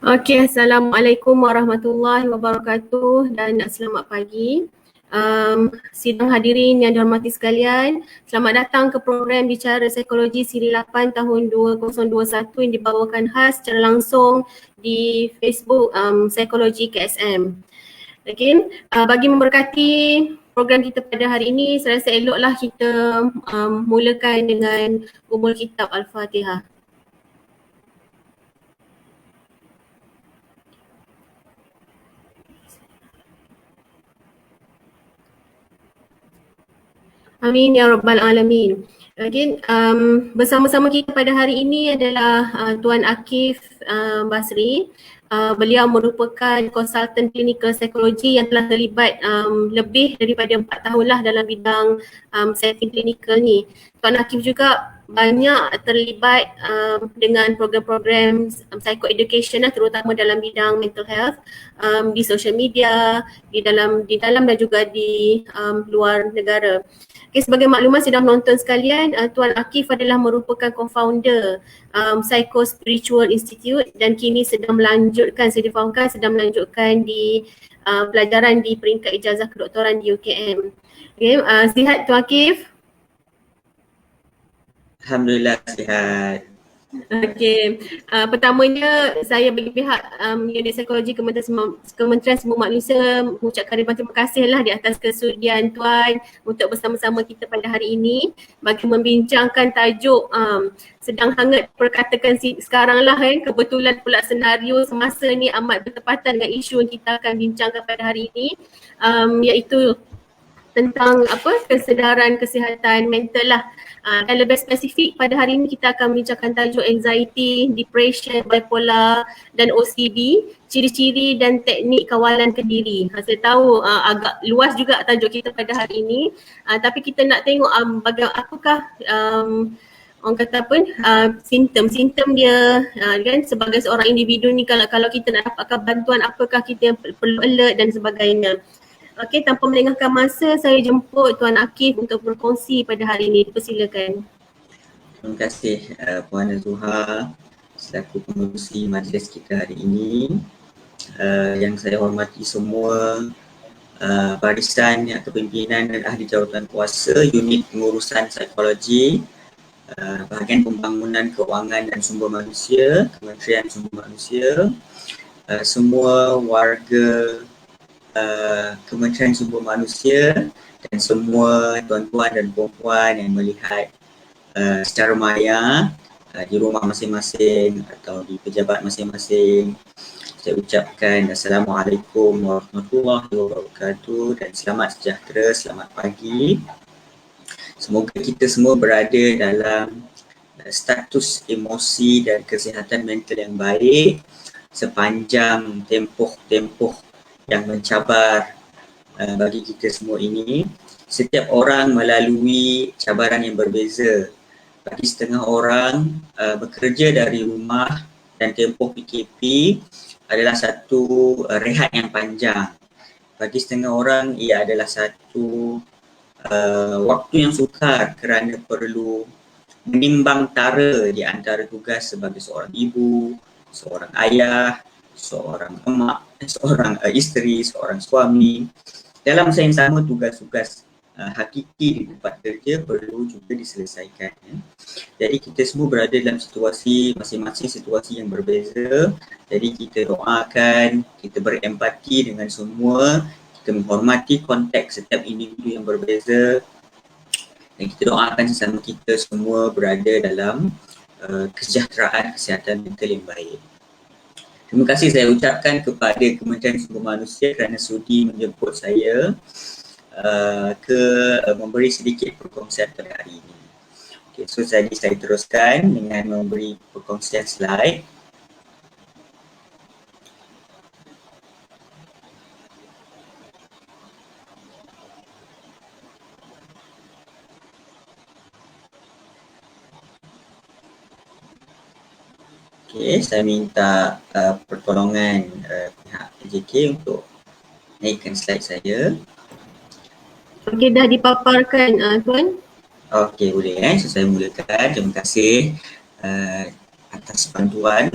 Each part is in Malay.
Okey, Assalamualaikum warahmatullahi wabarakatuh dan selamat pagi. Sidang hadirin yang dihormati sekalian, selamat datang ke program Bicara Psikologi Siri 8 tahun 2021 yang dibawakan khas secara langsung di Facebook Psikologi KSM. Okey, bagi memberkati program kita pada hari ini, saya rasa eloklah kita mulakan dengan umul kitab Al-Fatihah. Amin ya rabbal alamin. Again, bersama-sama kita pada hari ini adalah Tuan Akif Basri. Beliau merupakan konsultan klinikal psikologi yang telah terlibat lebih daripada 4 tahun lah dalam bidang setting klinikal ni. Tuan Akif juga banyak terlibat dengan program-program psycho-education lah, terutama dalam bidang mental health di social media, di dalam dan juga di luar negara. Okay, sebagai maklumat sidang penonton sekalian, Tuan Akif adalah merupakan co-founder Psycho Spiritual Institute dan kini sedang melanjutkan di pelajaran di peringkat ijazah kedoktoran di UKM. Okay, sihat Tuan Akif? Alhamdulillah sihat. Okey, pertamanya saya bagi pihak Unit Psikologi Kementerian Sumber Manusia mengucapkan ribuan terima kasih lah di atas kesudian Tuan untuk bersama-sama kita pada hari ini bagi membincangkan tajuk sedang hangat perkatakan sekarang lah kebetulan pula senario semasa ni amat bertepatan dengan isu yang kita akan bincangkan pada hari ini, iaitu tentang kesedaran kesihatan mental lah. Dan lebih spesifik pada hari ini kita akan membincangkan tajuk anxiety, depression, bipolar dan OCD, ciri-ciri dan teknik kawalan ke diri. Saya tahu agak luas juga tajuk kita pada hari ini, tapi kita nak tengok apakah orang kata simptom dia kan sebagai seorang individu ni, kalau kita nak dapatkan bantuan apakah kita yang perlu alert dan sebagainya. Okey, tanpa melengahkan masa, saya jemput Tuan Akif untuk berkongsi pada hari ini. Persilakan. Terima kasih Puan Zuha selaku pengerusi majlis kita hari ini. Yang saya hormati semua barisan atau pimpinan dan ahli jawatan kuasa unit pengurusan psikologi, bahagian pembangunan kewangan dan sumber manusia, Kementerian Sumber Manusia, semua warga Kementerian Sumber Manusia dan semua tuan-tuan dan puan-puan yang melihat secara maya di rumah masing-masing atau di pejabat masing-masing. Saya ucapkan Assalamualaikum warahmatullahi wabarakatuh dan selamat sejahtera, selamat pagi. Semoga kita semua berada dalam status emosi dan kesihatan mental yang baik sepanjang tempoh yang mencabar bagi kita semua ini. Setiap orang melalui cabaran yang berbeza. Bagi setengah orang bekerja dari rumah dan tempoh PKP adalah satu rehat yang panjang. Bagi setengah orang ia adalah satu waktu yang sukar kerana perlu menimbang tara di antara tugas sebagai seorang ibu, seorang ayah, seorang emak, seorang isteri, seorang suami. Dalam masa yang sama tugas-tugas hakiki di tempat kerja perlu juga diselesaikan. Jadi kita semua berada dalam situasi masing-masing situasi yang berbeza. Jadi kita doakan, kita berempati dengan semua, kita menghormati konteks setiap individu yang berbeza dan kita doakan sesama kita semua berada dalam kesejahteraan kesihatan mental yang baik. Terima kasih saya ucapkan kepada Kementerian Sumber Manusia kerana sudi menjemput saya memberi sedikit perkongsian pada hari ini. Okay, so saya teruskan dengan memberi perkongsian slide. Okay, saya minta pertolongan pihak PJK untuk naikkan slide saya. Okey, dah dipaparkan Tuan? Okey, boleh so saya mulakan. Terima kasih atas bantuan.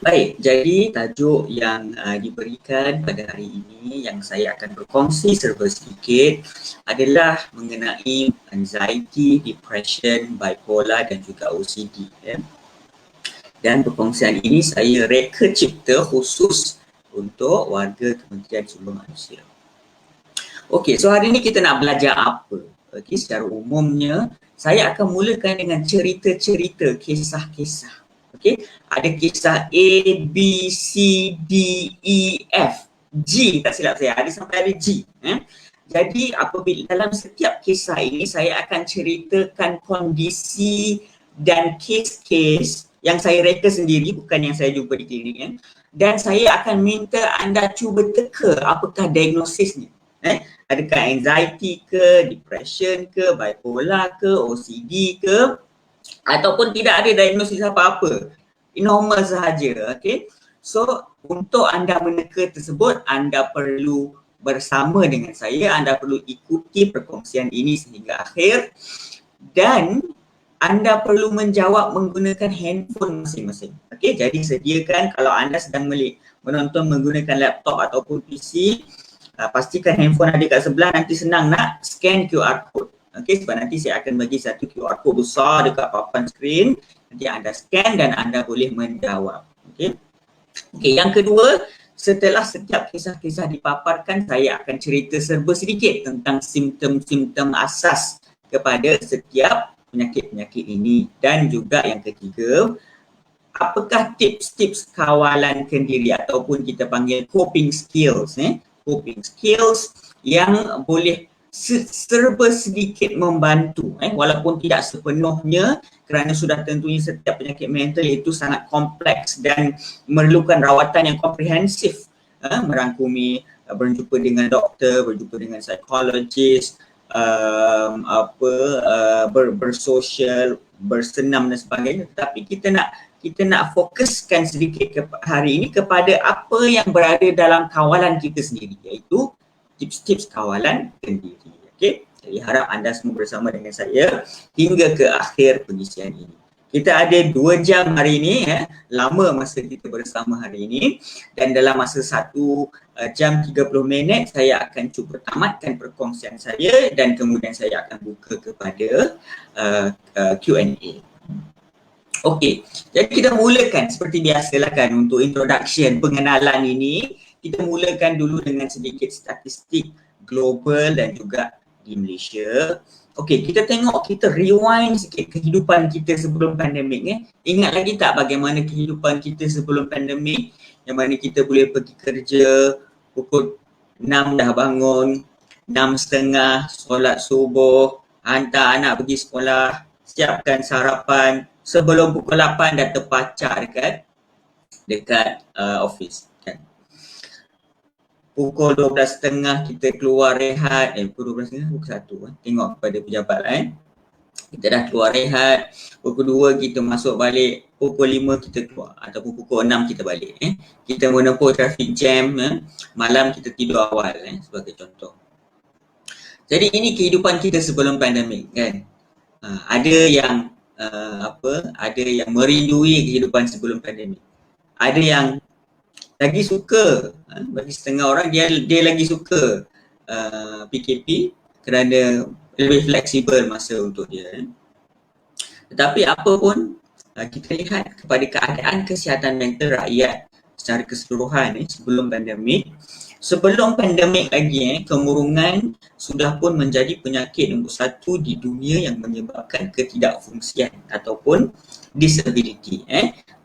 Baik, jadi tajuk yang diberikan pada hari ini yang saya akan berkongsi serba sedikit adalah mengenai anxiety, depression, bipolar dan juga OCD. Dan perkongsian ini saya reka cipta khusus untuk warga Kementerian Sumber Manusia. Okey, so hari ini kita nak belajar apa? Okey, secara umumnya saya akan mulakan dengan cerita-cerita, kisah-kisah. Okey, ada kisah A, B, C, D, E, F, G, tak silap saya, ada sampai ada G. Jadi apabila dalam setiap kisah ini saya akan ceritakan kondisi dan kes-kes yang saya reka sendiri, bukan yang saya jumpa di klinik. Dan saya akan minta anda cuba teka apakah diagnosisnya. Adakah anxiety ke, depression ke, bipolar ke, OCD ke, ataupun tidak ada diagnosis apa-apa, normal sahaja. Okay, so untuk anda meneka tersebut, anda perlu bersama dengan saya, anda perlu ikuti perkongsian ini sehingga akhir dan anda perlu menjawab menggunakan handphone masing-masing. Okay, jadi sediakan kalau anda sedang menonton menggunakan laptop ataupun PC, pastikan handphone ada kat sebelah, nanti senang nak scan QR code. Okay, sebab nanti saya akan bagi satu QR code besar dekat papan skrin. Nanti anda scan dan anda boleh menjawab. Okay, yang kedua, setelah setiap kisah-kisah dipaparkan, saya akan cerita serba sedikit tentang simptom-simptom asas kepada setiap penyakit-penyakit ini. Dan juga yang ketiga, apakah tips-tips kawalan diri ataupun kita panggil coping skills. Coping skills yang boleh serba sedikit membantu, walaupun tidak sepenuhnya, kerana sudah tentunya setiap penyakit mental itu sangat kompleks dan memerlukan rawatan yang komprehensif, merangkumi berjumpa dengan doktor, berjumpa dengan psikologis, bersosial, bersenam dan sebagainya. Tetapi kita nak fokuskan sedikit hari ini kepada apa yang berada dalam kawalan kita sendiri, iaitu tips-tips kawalan sendiri. Okey, jadi harap anda semua bersama dengan saya hingga ke akhir pengisian ini. Kita ada 2 jam hari ini, lama masa kita bersama hari ini, dan dalam masa 1 jam 30 minit saya akan cuba tamatkan perkongsian saya dan kemudian saya akan buka kepada Q&A. Okey, jadi kita mulakan seperti biasalah kan, untuk introduction, pengenalan ini kita mulakan dulu dengan sedikit statistik global dan juga di Malaysia. Okey, kita tengok, kita rewind sikit kehidupan kita sebelum pandemik. Ingat lagi tak bagaimana kehidupan kita sebelum pandemik, yang mana kita boleh pergi kerja pukul 6 dah bangun, 6.30 solat subuh, hantar anak pergi sekolah, siapkan sarapan, sebelum pukul 8 dah terpacak dekat office. Pukul 12.30 kita keluar rehat, pukul 12.30, pukul 1, tengok kepada pejabat kita dah keluar rehat, pukul 2 kita masuk balik, pukul 5 kita keluar ataupun pukul 6 kita balik. Kita menempuh traffic jam, malam kita tidur awal, sebagai contoh. Jadi ini kehidupan kita sebelum pandemik kan. Ada yang ada yang merindui kehidupan sebelum pandemik. Ada yang lagi suka, bagi setengah orang dia lagi suka PKP kerana lebih fleksibel masa untuk dia. Tetapi apa pun, kita lihat kepada keadaan kesihatan mental rakyat secara keseluruhan sebelum pandemik. Sebelum pandemik lagi, kemurungan sudah pun menjadi penyakit nombor 1 di dunia yang menyebabkan ketidakfungsian ataupun disability,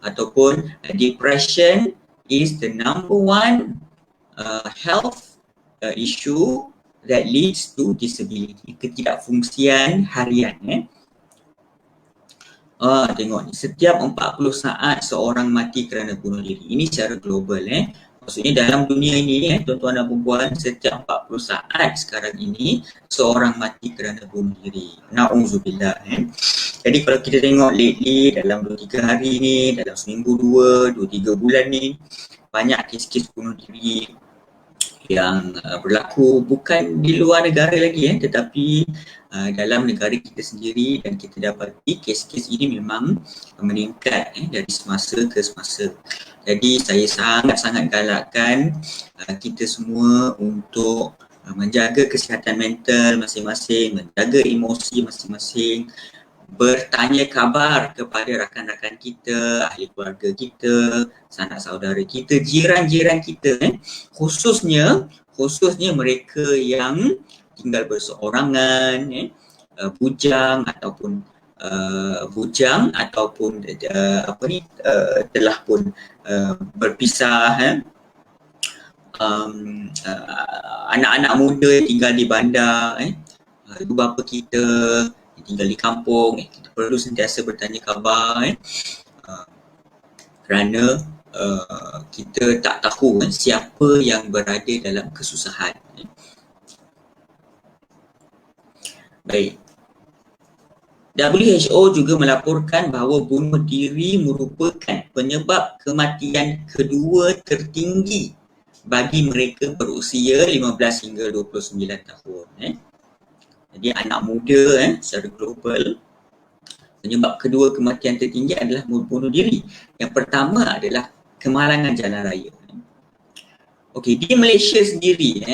ataupun depression is the number 1 health issue that leads to disability, ketidakfungsian harian. Tengok ni, setiap 40 saat seorang mati kerana bunuh diri. Ini secara global. Maksudnya dalam dunia ini, tuan-tuan dan puan-puan, setiap 40 saat sekarang ini seorang mati kerana bunuh diri. Na'udzubillah. Jadi kalau kita tengok lately, dalam 2-3 hari ni, dalam seminggu 2-3 bulan ni, banyak kes-kes bunuh diri yang berlaku bukan di luar negara lagi tetapi dalam negara kita sendiri, dan kita dapati kes-kes ini memang meningkat dari semasa ke semasa. Jadi saya sangat-sangat galakkan kita semua untuk menjaga kesihatan mental masing-masing, menjaga emosi masing-masing, bertanya khabar kepada rakan-rakan kita, ahli keluarga kita, sanak saudara kita, jiran-jiran kita, khususnya mereka yang tinggal berseorangan, bujang ataupun telah pun berpisah, anak-anak muda yang tinggal di bandar, ibu bapa kita tinggal di kampung, kita perlu sentiasa bertanya khabar kerana kita tak tahu siapa yang berada dalam kesusahan. Baik. WHO juga melaporkan bahawa bunuh diri merupakan penyebab kematian kedua tertinggi bagi mereka berusia 15 hingga 29 tahun. Jadi anak muda secara global, penyebab kedua kematian tertinggi adalah bunuh diri. Yang pertama adalah kemalangan jalan raya. Okey, di Malaysia sendiri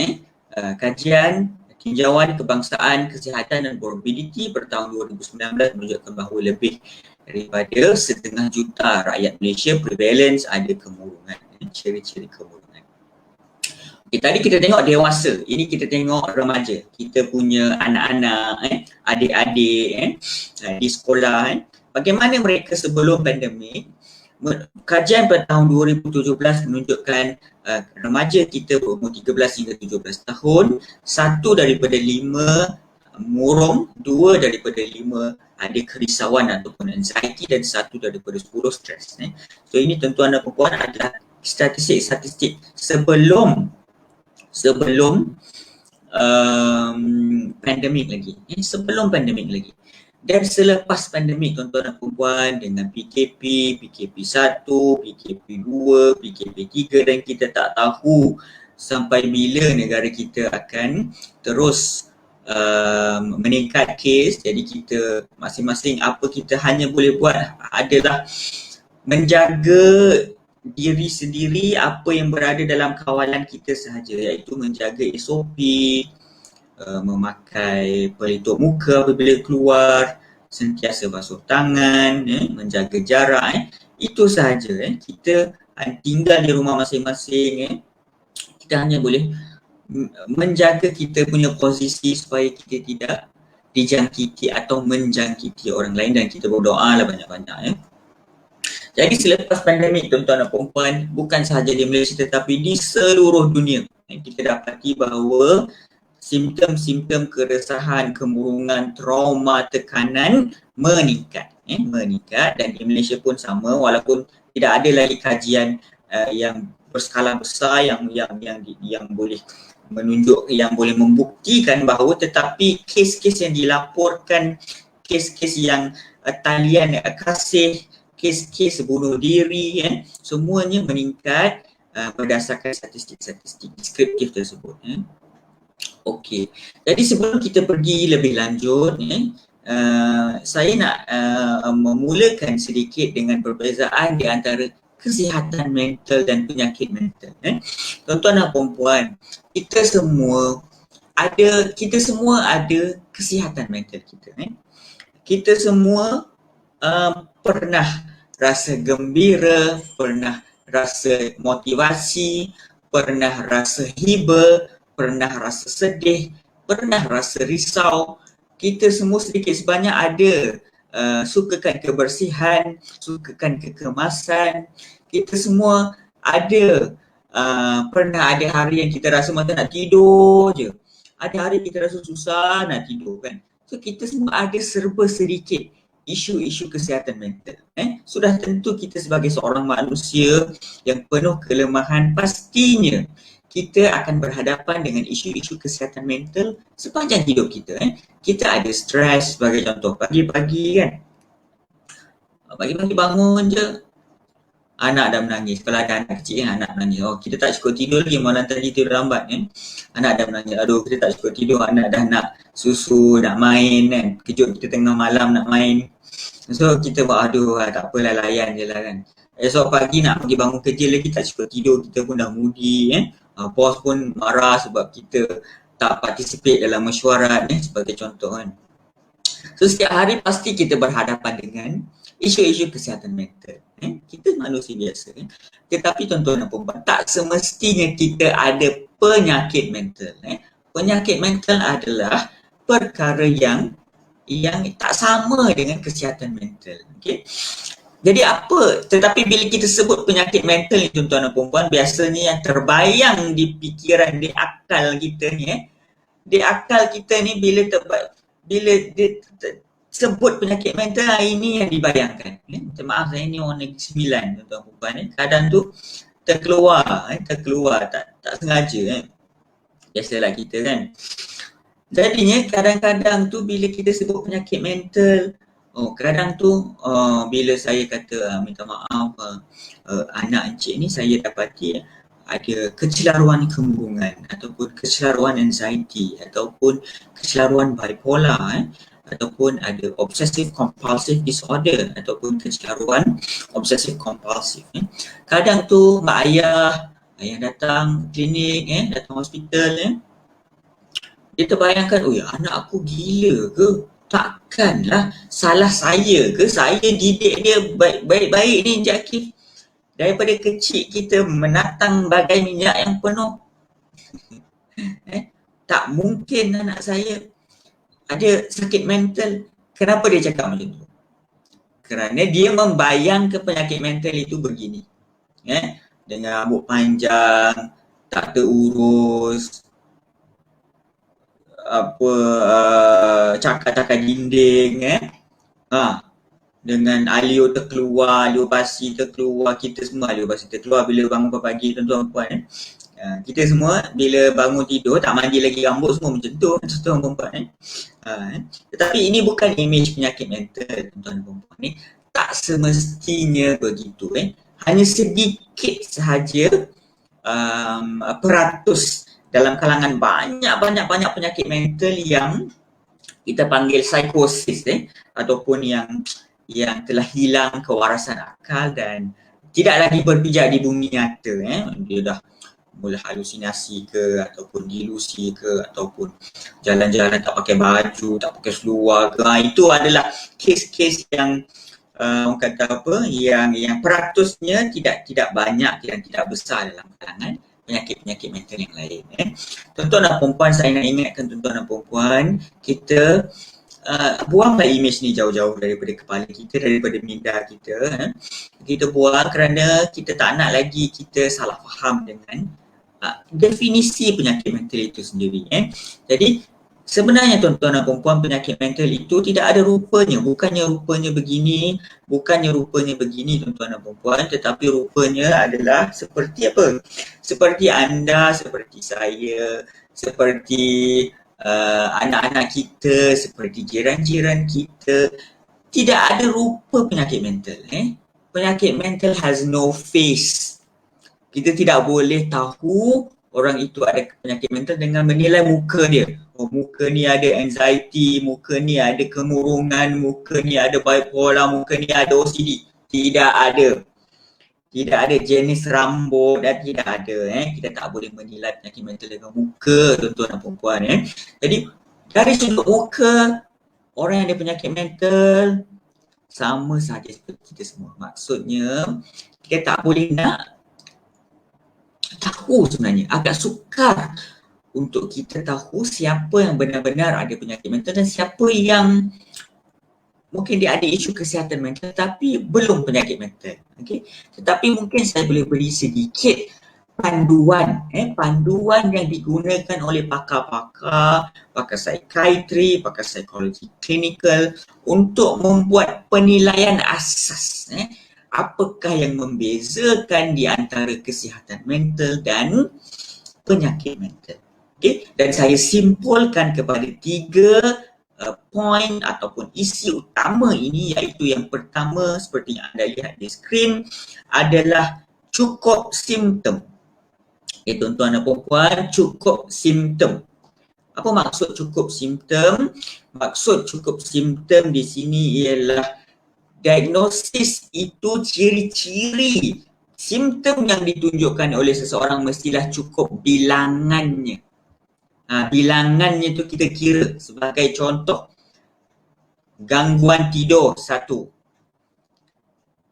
kajian tinjauan kebangsaan, kesihatan dan morbiditi per tahun 2019 menunjukkan bahawa lebih daripada 1.5 juta rakyat Malaysia prevalence ada kemurungan, ciri-ciri kemurungan. Okay, tadi kita tengok dewasa, ini kita tengok remaja. Kita punya anak-anak, adik-adik di sekolah. Bagaimana mereka sebelum pandemik? Kajian pada tahun 2017 menunjukkan remaja kita berumur 13 hingga 17 tahun, 1 daripada 5 murung, 2 daripada 5 ada kerisauan ataupun anxiety, dan 1 daripada 10 stres. So ini tuan-tuan dan puan adalah statistik sebelum pandemik lagi, sebelum pandemik lagi. Dan selepas pandemik tuan-tuan dan puan, dengan PKP 1, PKP 2, PKP 3, dan kita tak tahu sampai bila negara kita akan terus meningkat kes. Jadi kita masing-masing apa kita hanya boleh buat adalah menjaga diri sendiri, apa yang berada dalam kawalan kita sahaja, iaitu menjaga SOP, memakai pelitup muka apabila keluar, sentiasa basuh tangan, menjaga jarak, itu sahaja. Kita tinggal di rumah masing-masing, kita hanya boleh menjaga kita punya posisi supaya kita tidak dijangkiti atau menjangkiti orang lain, dan kita berdoa lah banyak-banyak. Jadi selepas pandemik tuan-tuan dan puan, bukan sahaja di Malaysia tetapi di seluruh dunia, kita dapati bahawa simptom-simptom keresahan, kemurungan, trauma, tekanan meningkat. Dan di Malaysia pun sama, walaupun tidak ada lagi kajian yang berskala besar yang boleh menunjuk, yang boleh membuktikan bahawa, tetapi kes-kes yang dilaporkan, kes-kes yang talian kasih, kes-kes bunuh diri, semuanya meningkat berdasarkan statistik-statistik deskriptif tersebut. Okey, jadi sebelum kita pergi lebih lanjut, saya nak memulakan sedikit dengan perbezaan di antara kesihatan mental dan penyakit mental. Tuan-tuan dan puan, kita semua ada kesihatan mental kita. Kita semua pernah rasa gembira, pernah rasa motivasi, pernah rasa hiba, pernah rasa sedih, pernah rasa risau. Kita semua sedikit sebanyak ada sukakan kebersihan, sukakan kekemasan. Kita semua ada pernah ada hari yang kita rasa macam nak tidur je. Ada hari kita rasa susah nak tidur kan. So kita semua ada serba sedikit isu-isu kesihatan mental. Sudah tentu kita sebagai seorang manusia yang penuh kelemahan, pastinya kita akan berhadapan dengan isu-isu kesihatan mental sepanjang hidup kita. Kita ada stres sebagai contoh, pagi-pagi kan. Pagi-pagi bangun je, anak dah menangis. Kalau ada anak kecil kan, anak menangis. Oh, kita tak cukup tidur lagi, malam tadi tidur lambat kan. Anak dah menangis. Aduh, kita tak cukup tidur, anak dah nak susu, nak main kan. Kejut kita tengah malam nak main. So kita buat aduh tak apalah, layan je lah kan. Esok pagi nak pergi bangun kerja lagi tak cukup tidur, kita pun dah moody kan. Bos pun marah sebab kita tak participate dalam mesyuarat sebagai contoh kan. So setiap hari pasti kita berhadapan dengan isu-isu kesihatan mental. Kita manusia biasa kan. Tetapi tuan-tuan dan puan, tak semestinya kita ada penyakit mental. Penyakit mental adalah perkara yang tak sama dengan kesihatan mental. Okay? Jadi apa? Tetapi bila kita sebut penyakit mental ni tuan-tuan dan puan, biasanya yang terbayang di fikiran, di akal kita ni di akal kita ni bila sebut penyakit mental, ini yang dibayangkan. Minta maaf, saya ni orang Negeri Sembilan tuan-tuan dan puan. Kadang tu terkeluar tak sengaja. Biasalah kita kan. Jadinya kadang-kadang tu bila kita sebut penyakit mental, kadang tu bila saya kata minta maaf, anak encik ni saya dapati ada kecelaruan kemurungan ataupun kecelaruan anxiety ataupun kecelaruan bipolar ataupun ada obsessive compulsive disorder ataupun kecelaruan obsessive compulsive. Kadang tu mak ayah datang klinik, datang hospital, dia terbayangkan, anak aku gila ke? Takkanlah salah saya ke? Saya didik dia baik-baik ni Encik Akif. Daripada kecil kita menatang bagai minyak yang penuh. Tak mungkin anak saya ada sakit mental. Kenapa dia cakap macam tu? Kerana dia membayangkan penyakit mental itu begini. Dengan rambut panjang, tak terurus, cakar-cakar dinding, dengan alio terkeluar, alio basi terkeluar, kita semua alio basi terkeluar bila bangun pagi tuan-tuan puan. Kita semua bila bangun tidur tak mandi lagi rambut semua macam tu tuan-tuan puan. Tetapi ini bukan imej penyakit mental tuan-tuan puan ni. Tak semestinya begitu. Hanya sedikit sahaja peratus dalam kalangan banyak penyakit mental yang kita panggil psikosis ataupun yang telah hilang kewarasan akal dan tidak lagi berpijak di bumi nyata. Dia dah mula halusinasi ke ataupun delusi ke ataupun jalan-jalan tak pakai baju, tak pakai seluar ke. Itu adalah kes-kes yang orang kata apa, yang peratusnya tidak banyak dan tidak besar dalam kalangan penyakit-penyakit mental yang lain. Tuan-tuan dan puan-puan, saya nak ingatkan tuan-tuan dan puan-puan, kita buanglah imej ni jauh-jauh daripada kepala kita, daripada minda kita. Kita buang kerana kita tak nak lagi kita salah faham dengan definisi penyakit mental itu sendiri. Jadi sebenarnya tuan-tuan dan puan-puan, penyakit mental itu tidak ada rupanya, bukannya rupanya begini tuan-tuan dan puan-puan, tetapi rupanya adalah seperti apa? Seperti anda, seperti saya, seperti anak-anak kita, seperti jiran-jiran kita. Tidak ada rupa penyakit mental. Penyakit mental has no face. Kita tidak boleh tahu orang itu ada penyakit mental dengan menilai muka dia. Muka ni ada anxiety, muka ni ada kemurungan, muka ni ada bipolar, muka ni ada OCD. Tidak ada. Tidak ada jenis rambut dan tidak ada. Kita tak boleh menilai penyakit mental dengan muka tuan-tuan dan puan-puan. Jadi dari sudut muka, orang yang ada penyakit mental sama sahaja seperti kita semua. Maksudnya kita tak boleh nak tahu sebenarnya. Agak sukar untuk kita tahu siapa yang benar-benar ada penyakit mental dan siapa yang mungkin dia ada isu kesihatan mental tapi belum penyakit mental. Tetapi mungkin saya boleh beri sedikit panduan yang digunakan oleh pakar-pakar, pakar psikiatri, pakar psikologi klinikal untuk membuat penilaian asas. Apakah yang membezakan di antara kesihatan mental dan penyakit mental. Dan saya simpulkan kepada 3 point ataupun isi utama ini, iaitu yang pertama seperti yang anda lihat di skrin adalah cukup simptom. Okay, tuan-tuan dan puan-puan, cukup simptom. Apa maksud cukup simptom? Maksud cukup simptom di sini ialah diagnosis itu ciri-ciri simptom yang ditunjukkan oleh seseorang mestilah cukup bilangannya. Bilangannya tu kita kira sebagai contoh. Gangguan tidur 1,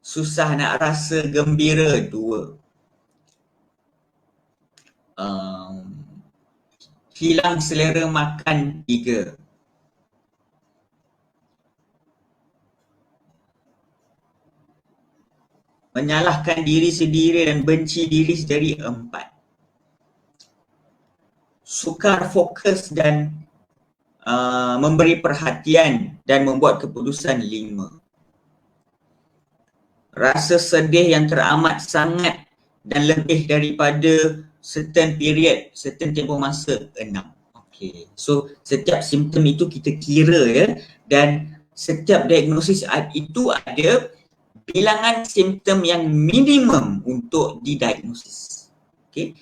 susah nak rasa gembira 2, hilang selera makan 3, menyalahkan diri sendiri dan benci diri sendiri 4, sukar fokus dan memberi perhatian dan membuat keputusan 5, rasa sedih yang teramat sangat dan lebih daripada certain period, certain tempoh masa 6. Okay. So setiap simptom itu kita kira ya, dan setiap diagnosis itu ada bilangan simptom yang minimum untuk didiagnosis. Okay.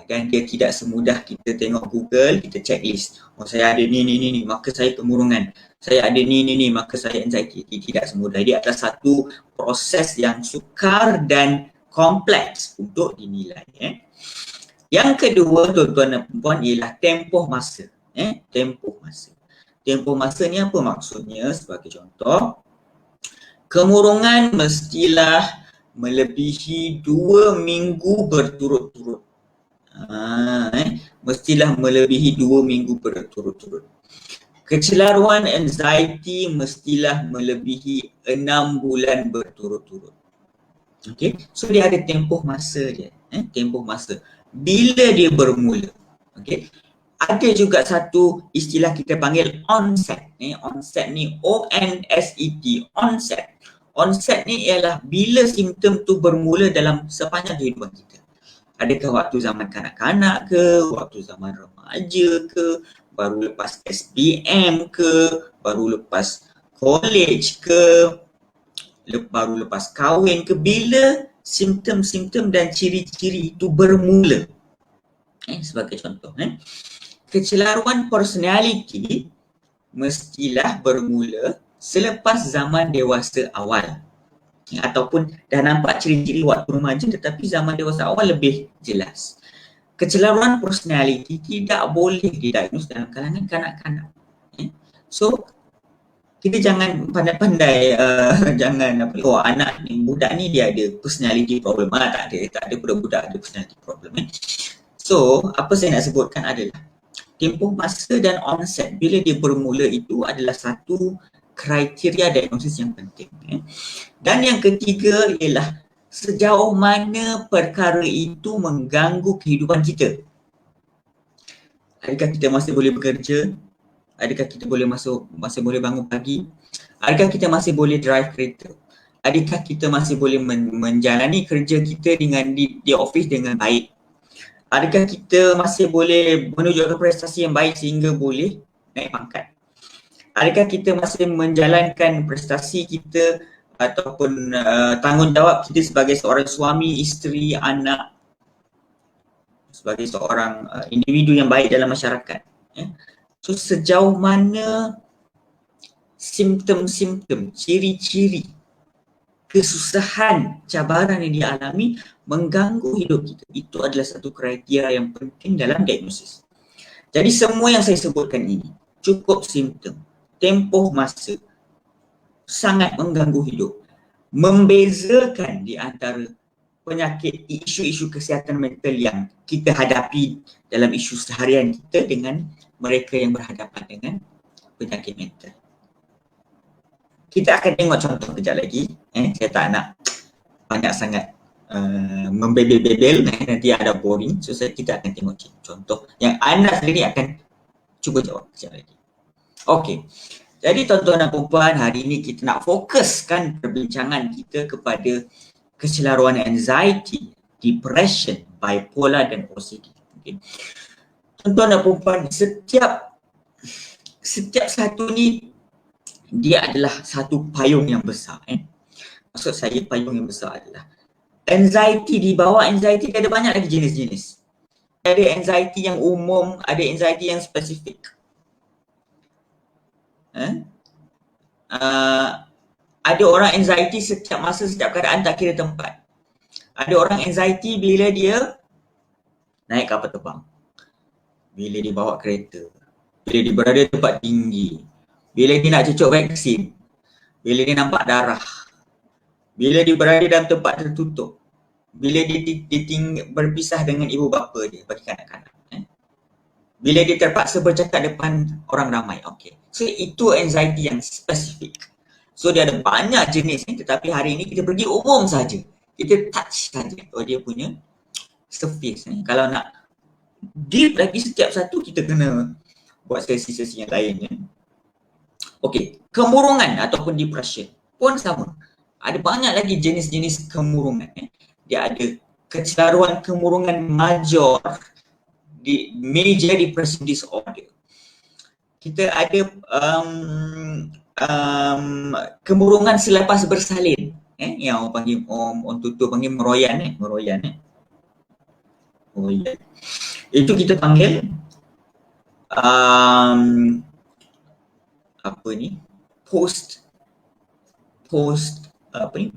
Dan dia tidak semudah kita tengok Google, kita checklist. Oh, saya ada ni, maka saya kemurungan. Saya ada ni, maka saya anxiety. Tidak semudah. Dia adalah satu proses yang sukar dan kompleks untuk dinilai. Yang kedua, tuan-tuan dan puan, ialah tempoh masa. Tempoh masa. Tempoh masa ni apa maksudnya? Sebagai contoh, kemurungan mestilah melebihi 2 minggu berturut-turut. Mestilah melebihi 2 minggu berturut-turut. Kecelaruan anxiety mestilah melebihi 6 bulan berturut-turut. Okay, so dia ada tempoh masa dia. Tempoh masa. Bila dia bermula. Okay, ada juga satu istilah kita panggil onset. Onset ni O-N-S-E-T, onset. Onset ni ialah bila simptom tu bermula dalam sepanjang kehidupan kita. Adakah waktu zaman kanak-kanak ke, waktu zaman remaja ke, baru lepas SPM ke, baru lepas college ke, baru lepas kahwin ke, bila simptom-simptom dan ciri-ciri itu bermula. Sebagai contoh, kecelaruan personality mestilah bermula selepas zaman dewasa awal. Ataupun dah nampak ciri-ciri waktu remaja tetapi zaman dewasa awal lebih jelas. Kecelaruan personality tidak boleh didiagnos dalam kalangan kanak-kanak. So kita jangan pandai-pandai jangan anak ni, budak ni dia ada personality problem. Tak ada budak-budak ada personality problem. So apa saya nak sebutkan adalah tempoh masa dan onset bila dia bermula itu adalah satu kriteria diagnosis yang penting. Dan yang ketiga ialah sejauh mana perkara itu mengganggu kehidupan kita. Adakah kita masih boleh bekerja? Adakah kita masih boleh bangun pagi? Adakah kita masih boleh drive kereta? Adakah kita masih boleh menjalani kerja kita dengan di office dengan baik? Adakah kita masih boleh menunjukkan prestasi yang baik sehingga boleh naik pangkat? Adakah kita masih menjalankan prestasi kita ataupun tanggungjawab kita sebagai seorang suami, isteri, anak, sebagai seorang individu yang baik dalam masyarakat? So sejauh mana simptom-simptom, ciri-ciri kesusahan, cabaran yang dialami mengganggu hidup kita, itu adalah satu kriteria yang penting dalam diagnosis. Jadi semua yang saya sebutkan ini, cukup simptom, tempoh masa, sangat mengganggu hidup. Membezakan di antara penyakit, isu-isu kesihatan mental yang kita hadapi dalam isu seharian kita dengan mereka yang berhadapan dengan penyakit mental. Kita akan tengok contoh kejap lagi. Saya tak nak banyak sangat membebel-bebel, nanti ada boring. So kita akan tengok contoh yang anda sendiri akan cuba jawab kejap lagi. Okey, jadi tuan-tuan dan puan-puan, hari ini kita nak fokuskan perbincangan kita kepada kecelaruan anxiety, depression, bipolar dan OCD. Okay. Tuan-tuan dan puan-puan, setiap satu ni dia adalah satu payung yang besar. Maksud saya payung yang besar adalah anxiety. Di bawah anxiety ada banyak lagi jenis-jenis. Ada anxiety yang umum, ada anxiety yang spesifik. Ada orang anxiety setiap masa, setiap keadaan, tak kira tempat. Ada orang anxiety bila dia naik kapal terbang, bila dia bawa kereta, bila dia berada di tempat tinggi, bila dia nak cucuk vaksin, bila dia nampak darah, bila dia berada dalam tempat tertutup, bila dia berpisah dengan ibu bapa dia bagi kanak-kanak, bila dia terpaksa bercakap depan orang ramai. Okay. So itu anxiety yang spesifik. So dia ada banyak jenis ni, tetapi hari ini kita pergi umum saja. Kita touch saja dia punya surface ni. Kalau nak deep lagi setiap satu, kita kena buat sesi-sesi yang lain. Okay, kemurungan ataupun depression pun sama. Ada banyak lagi jenis-jenis kemurungan. Dia ada kecelaruan kemurungan major, di major depressive disorder. Kita ada kemurungan selepas bersalin, yang orang panggil, orang tutur panggil meroyan. Itu kita panggil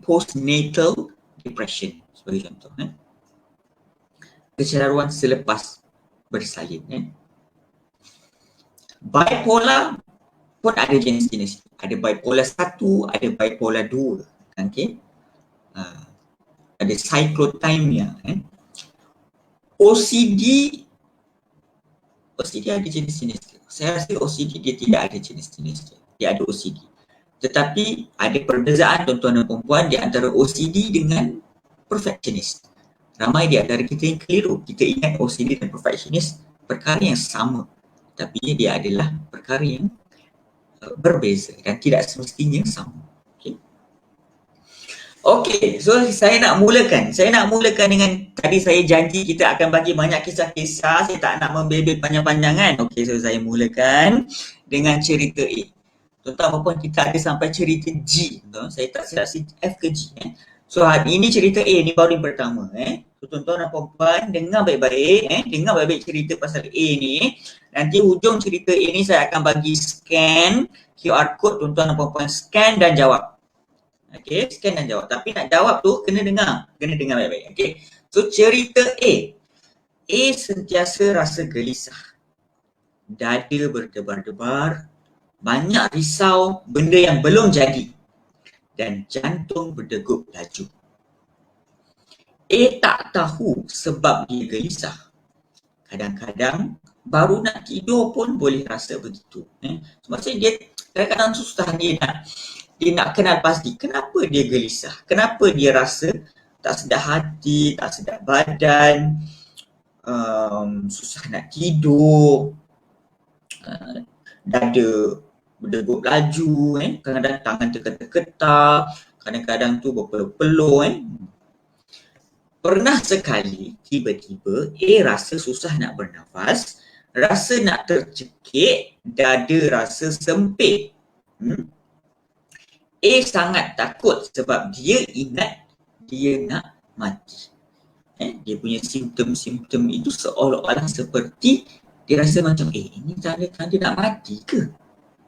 postnatal depression sebagai contoh. Kecelaruan selepas bersalin. Bipolar pun ada jenis-jenis. Ada bipolar 1, ada bipolar 2. Okay. Ada cyclothymia. OCD ada jenis-jenis. Saya rasa OCD dia tidak ada jenis-jenis. Dia ada OCD. Tetapi ada perbezaan tuan-tuan dan perempuan di antara OCD dengan perfectionist. Ramai di antara kita yang keliru. Kita ingat OCD dan perfectionist perkara yang sama. Tapi dia adalah perkara yang berbeza dan tidak semestinya sama. Okay, so saya nak mulakan dengan, tadi saya janji kita akan bagi banyak kisah-kisah. Saya tak nak membebel panjang-panjangan. Okay, so saya mulakan dengan cerita A. Tuan-tuan kita ada sampai cerita G. Saya tak silap F ke G. So hari ini cerita A ni baru yang pertama. So, tuan-tuan dan puan dengar baik-baik. Dengar baik-baik cerita pasal A ni. Nanti hujung cerita A ni saya akan bagi scan QR code, tuan-tuan dan puan scan dan jawab. Okay, scan dan jawab. Tapi nak jawab tu kena dengar baik-baik. Okay, so cerita A. A sentiasa rasa gelisah. Dada berdebar-debar, banyak risau benda yang belum jadi dan jantung berdegup laju. A tak tahu sebab dia gelisah. Kadang-kadang baru nak tidur pun boleh rasa begitu. Maksudnya dia kadang-kadang susah dia nak kenal pasti kenapa dia gelisah, kenapa dia rasa tak sedar hati, tak sedar badan, susah nak tidur, dada berdegup laju, kadang-kadang tangan terketar-ketar, kadang-kadang tu berpeluh-peluh. Pernah sekali tiba-tiba A rasa susah nak bernafas, rasa nak tercekik, dada rasa sempit. A sangat takut sebab dia ingat dia nak mati. Dia punya simptom-simptom itu seolah-olah seperti dia rasa macam ini tanda-tanda nak mati ke?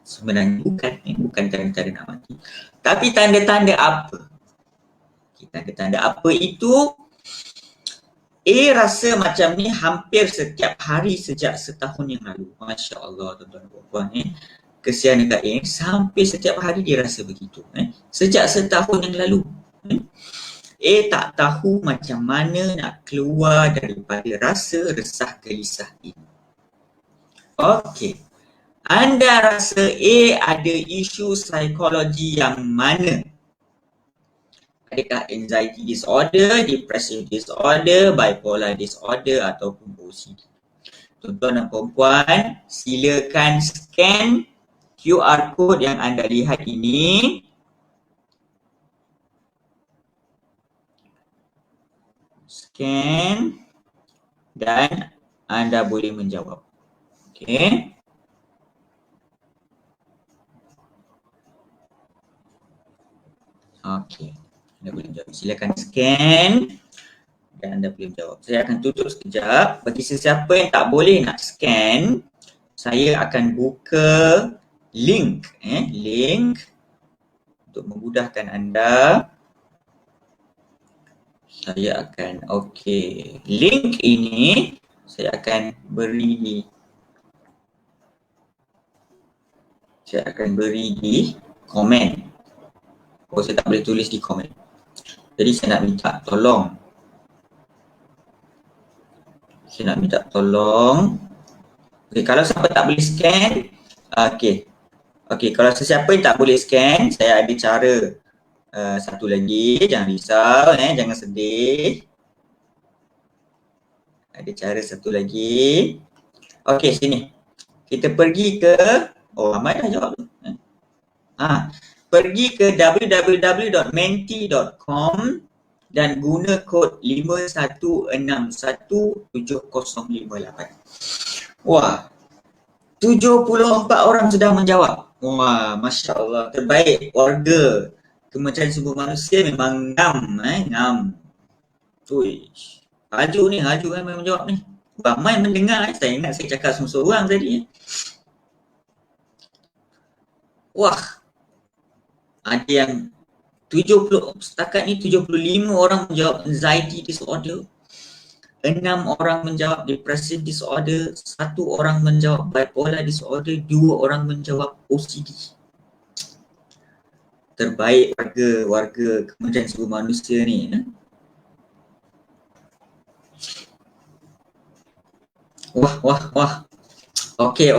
Sebenarnya bukan tanda-tanda nak mati. Tapi tanda-tanda apa? Tanda-tanda apa itu? A rasa macam ni hampir setiap hari sejak setahun yang lalu. Masya Allah tuan-tuan dan puan. Kesian dekat A, sampai setiap hari dia rasa begitu. Sejak setahun yang lalu. A tak tahu macam mana nak keluar daripada rasa resah gelisah ini. Okey. Anda rasa A ada isu psikologi yang mana? Adakah anxiety disorder, depressive disorder, bipolar disorder ataupun OCD? Tuan-tuan dan perempuan, silakan scan QR code yang anda lihat ini. Scan dan anda boleh menjawab. Okey. Okey. Anda boleh jawab. Silakan scan dan anda boleh jawab. Saya akan tutup sekejap. Bagi sesiapa yang tak boleh nak scan, saya akan buka link untuk memudahkan anda. Saya akan link ini saya akan beri di komen. Saya tak boleh tulis di komen. Jadi saya nak minta tolong. Kalau siapa tak boleh scan, kalau sesiapa yang tak boleh scan, saya ada cara satu lagi. Jangan risau, jangan sedih. Ada cara satu lagi. Sini. Kita pergi ke, Ahmad dah jawab tu. Pergi ke www.menti.com dan guna kod 51617058. Wah, 74 orang sudah menjawab. Wah, Masya Allah. Terbaik. Warga Kementerian Sumber Manusia memang ngam. Uish. Haju memang menjawab ni. Ramai mendengar. Saya ingat saya cakap seorang tadi. Wah. Ada yang 70, setakat ni 75 orang menjawab anxiety disorder, 6 orang menjawab depression disorder, 1 orang menjawab bipolar disorder, 2 orang menjawab OCD. Terbaik warga Kementerian Sumber Manusia ni. Wah. Okey.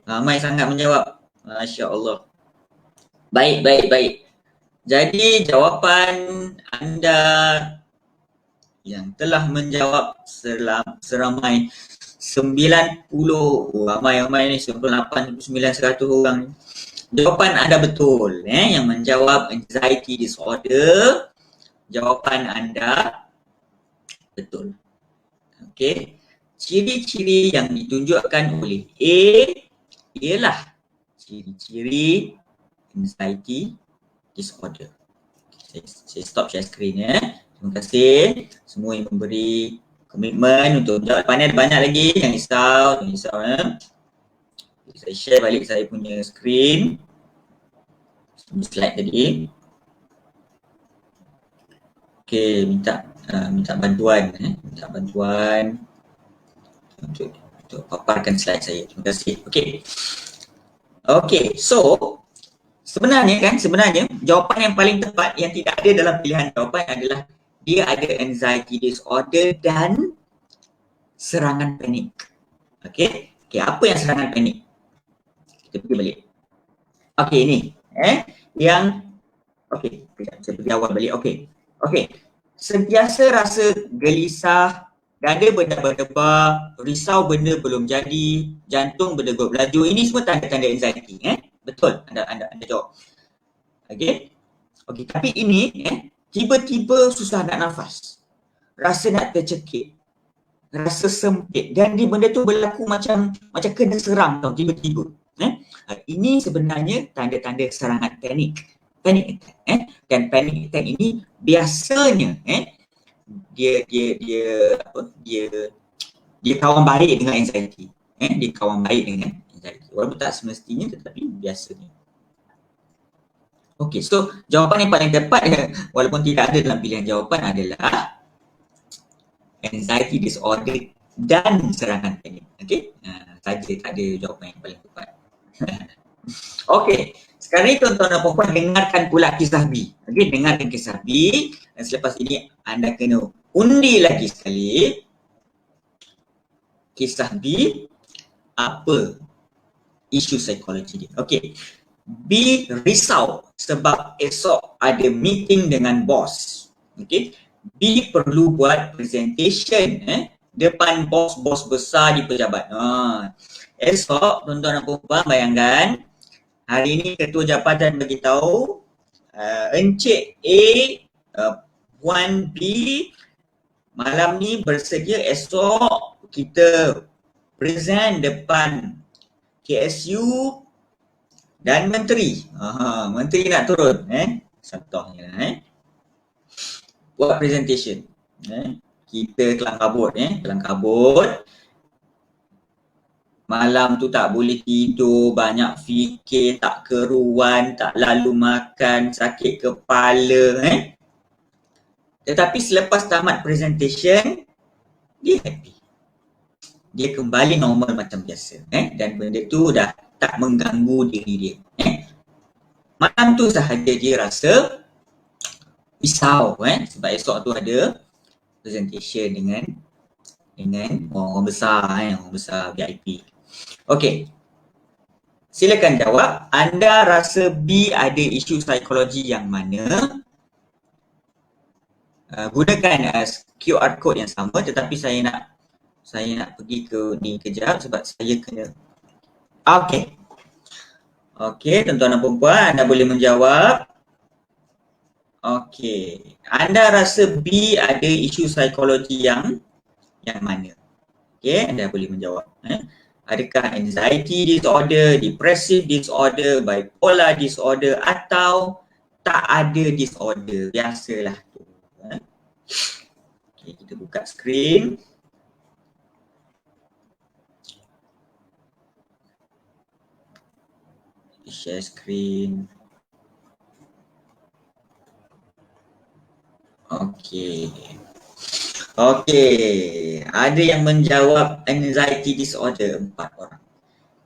Ramai sangat menjawab. Masya Allah. Baik. Jadi jawapan anda yang telah menjawab seramai 90, ramai ni 98, 99, 100 orang. Jawapan anda betul. Yang menjawab anxiety disorder, jawapan anda betul. Okey. Ciri-ciri yang ditunjukkan oleh A ialah ciri-ciri anxiety disorder. Saya stop share screen Terima kasih semua yang memberi komitmen untuk menjawab. Depan ni ada banyak lagi, jangan risau Saya share balik saya punya screen. Slide tadi. Minta bantuan untuk paparkan slide saya. Terima kasih. So sebenarnya jawapan yang paling tepat yang tidak ada dalam pilihan jawapan adalah dia ada anxiety disorder dan serangan panik. Apa yang serangan panik? Kita pergi balik. Ini saya pergi awal balik. Sentiasa rasa gelisah, dada berdebar, risau benda belum jadi, jantung berdegup laju. Ini semua tanda-tanda anxiety. Betul, anda jawab. Tapi ini tiba-tiba susah nak nafas, rasa nak tercekik, rasa sempit, dan benda tu berlaku macam kena serang tau, tiba-tiba. Ini sebenarnya tanda-tanda serangan panik attack. Dan panic attack ini biasanya dia kawan baik dengan anxiety. Walaupun tak semestinya, tetapi biasanya. So jawapan yang paling tepat walaupun tidak ada dalam pilihan jawapan adalah anxiety disorder dan serangan panik. Saja tak ada jawapan yang paling tepat. Sekarang ni tuan-tuan dan puan-puan dengarkan pula kisah B. Dengarkan kisah B dan selepas ini anda kena undi lagi sekali. Kisah B, apa isu psikologi dia. B risau sebab esok ada meeting dengan bos. B perlu buat presentation depan bos-bos besar di pejabat. Esok tuan-tuan dan puan-puan bayangkan, hari ini ketua jabatan beritahu Encik A, Puan B malam ni bersedia esok kita present depan KSU dan menteri. Menteri nak turun. Contohnya buat presentation. Kita kelang kabut, kelang kabut. Malam tu tak boleh tidur, banyak fikir, tak keruan, tak lalu makan, sakit kepala. Tetapi selepas tamat presentation, dia happy. Dia kembali normal macam biasa. Dan benda tu dah tak mengganggu diri dia. Malam tu sahaja dia rasa risau. Sebab esok tu ada presentation dengan orang besar, orang besar VIP. Okey. Silakan jawab. Anda rasa B ada isu psikologi yang mana? Gunakan QR code yang sama, tetapi saya nak pergi ke ni kejap sebab saya kena. Okey. Okey, tuan-tuan dan puan-puan, anda boleh menjawab. Okey. Anda rasa B ada isu psikologi yang mana? Okey, anda boleh menjawab. Adakah anxiety disorder, depressive disorder, bipolar disorder atau tak ada disorder? Biasalah tu. Okay, kita buka skrin. Share skrin. Okey. Okey, ada yang menjawab anxiety disorder 4 orang.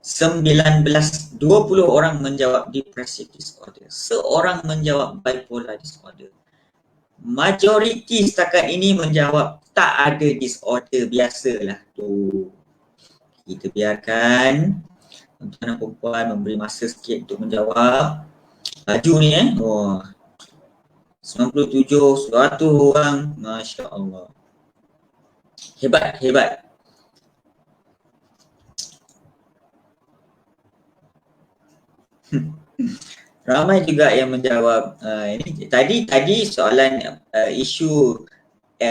20 orang menjawab depressive disorder. Seorang menjawab bipolar disorder. Majoriti setakat ini menjawab tak ada disorder, biasalah tu. Kita biarkan tuan-tuan dan puan-puan memberi masa sikit untuk menjawab. Laju ni 97, 100 orang. Masya Allah. Hebat. Ramai juga yang menjawab ini. Tadi soalan isu A,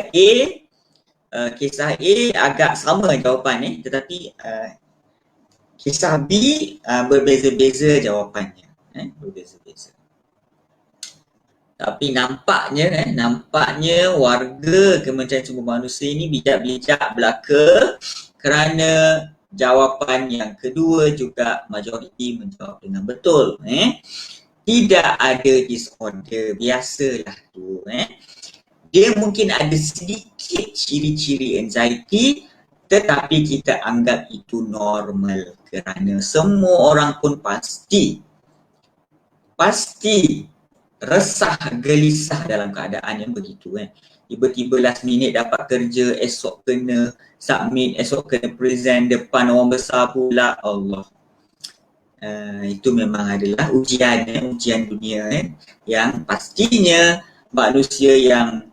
kisah A agak sama jawapan tetapi kisah B berbeza-beza jawapannya. Berbeza-beza. Tapi nampaknya warga Kementerian Sumber Manusia ini bijak-bijak belaka kerana jawapan yang kedua juga majoriti menjawab dengan betul. Tidak ada disorder, biasalah tu. Dia mungkin ada sedikit ciri-ciri anxiety tetapi kita anggap itu normal kerana semua orang pun pasti resah, gelisah dalam keadaan yang begitu. Tiba-tiba last minute dapat kerja, esok kena submit, esok kena present depan orang besar pula. Allah. Itu memang adalah ujian dunia yang pastinya manusia yang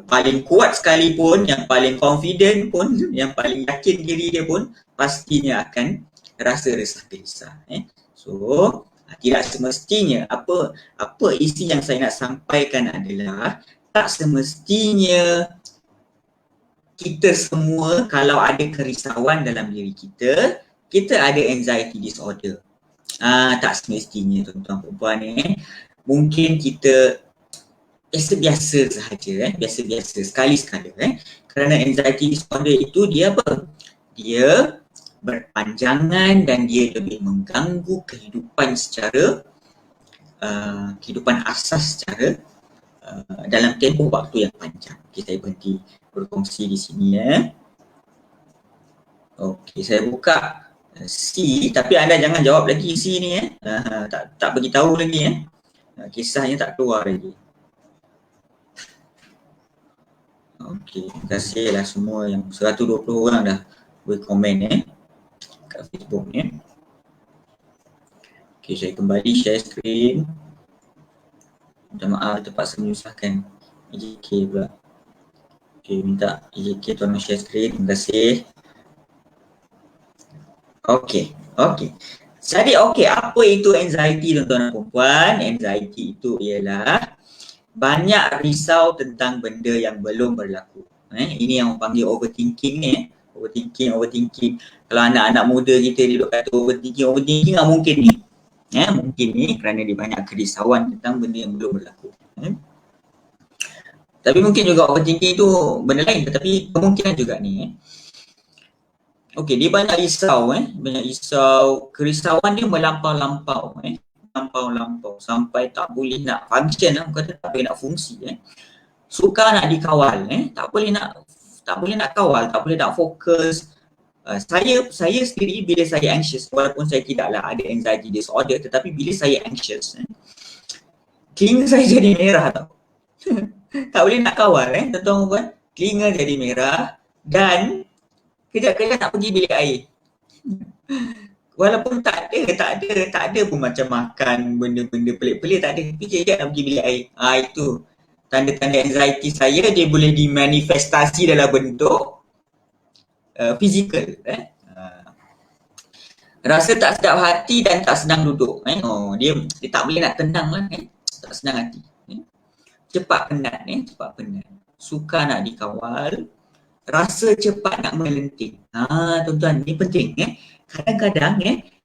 paling kuat sekalipun, yang paling confident pun, yang paling yakin diri dia pun pastinya akan rasa resah gelisah. So tidak semestinya apa isi yang saya nak sampaikan adalah tak semestinya kita semua kalau ada kerisauan dalam diri kita ada anxiety disorder. Tak semestinya tuan-tuan perempuan mungkin kita biasa-biasa sahaja biasa-biasa sekali-sekala kerana anxiety disorder itu dia apa? Dia berpanjangan dan dia lebih mengganggu kehidupan secara kehidupan asas secara dalam tempoh waktu yang panjang. Okay, saya berhenti berkongsi di sini Okey, saya buka C tapi anda jangan jawab lagi C ni tak beritahu lagi kisahnya tak keluar lagi. Okey, terima kasihlah semua yang 120 orang dah berkomen kat Facebook ni. Okey, saya kembali share screen. Minta maaf terpaksa menyusahkan EJK pula. Okey, minta EJK tolong share screen. Terima kasih. Okey. Jadi apa itu anxiety tuan-tuan dan puan-puan? Anxiety itu ialah banyak risau tentang benda yang belum berlaku. Ini yang orang panggil overthinking Overthinking. Kalau anak-anak muda kita duduk kata overthinking tak mungkin ni. Mungkin ni kerana dia banyak kerisauan tentang benda yang belum berlaku. Tapi mungkin juga overthinking tu benda lain, tetapi kemungkinan juga ni. Okey, dia banyak risau banyak risau, kerisauan dia melampau-lampau lampau-lampau sampai tak boleh nak function bukan tak boleh nak fungsi suka nak dikawal tak boleh nak kawal, tak boleh nak fokus. Saya sendiri bila saya anxious, walaupun saya tidaklah ada anxiety disorder, tetapi bila saya anxious telinga saya jadi merah tau. Tak boleh nak kawal tuan-tuan puan, telinga jadi merah dan kejap-kejap nak pergi bilik air. Walaupun tak ada pun macam makan benda-benda pelik-pelik, tak ada. Tapi kejap nak pergi bilik air. Itu tanda-tanda anxiety saya, dia boleh dimanifestasi dalam bentuk fizikal. Rasa tak sedap hati dan tak senang duduk. Dia tak boleh nak tenang lah. Tak senang hati. Cepat penat. Suka nak dikawal. Rasa cepat nak melenting. Tuan-tuan, ni penting. Kadang-kadang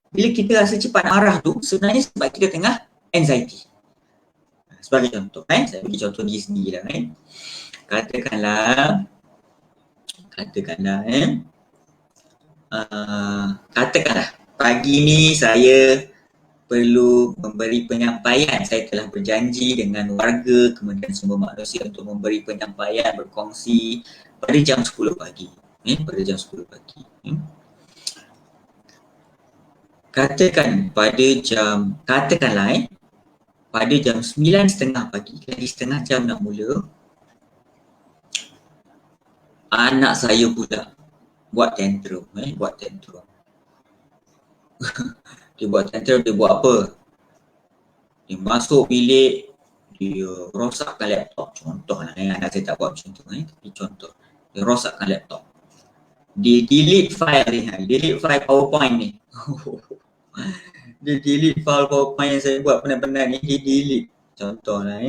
bila kita rasa cepat nak marah tu, sebenarnya sebab kita tengah anxiety. Sebagai contoh, saya bagi contoh diri sendiri lah. Katakanlah pagi ni saya perlu memberi penyampaian. Saya telah berjanji dengan warga, kemudian semua manusia untuk memberi penyampaian, berkongsi pada jam 10 pagi. Pada jam 10 pagi. Katakanlah pada jam 9.30 pagi, lagi setengah jam nak mula, anak saya pula buat tantrum. Dia buat tantrum, dia buat apa? Dia masuk bilik, dia rosakkan laptop. Contohlah, anak saya tak buat macam tu, tapi contoh. Dia rosakkan laptop. Dia delete file PowerPoint ni. Dia delete file PowerPoint yang saya buat penat-penat ni, dia delete. Contohlah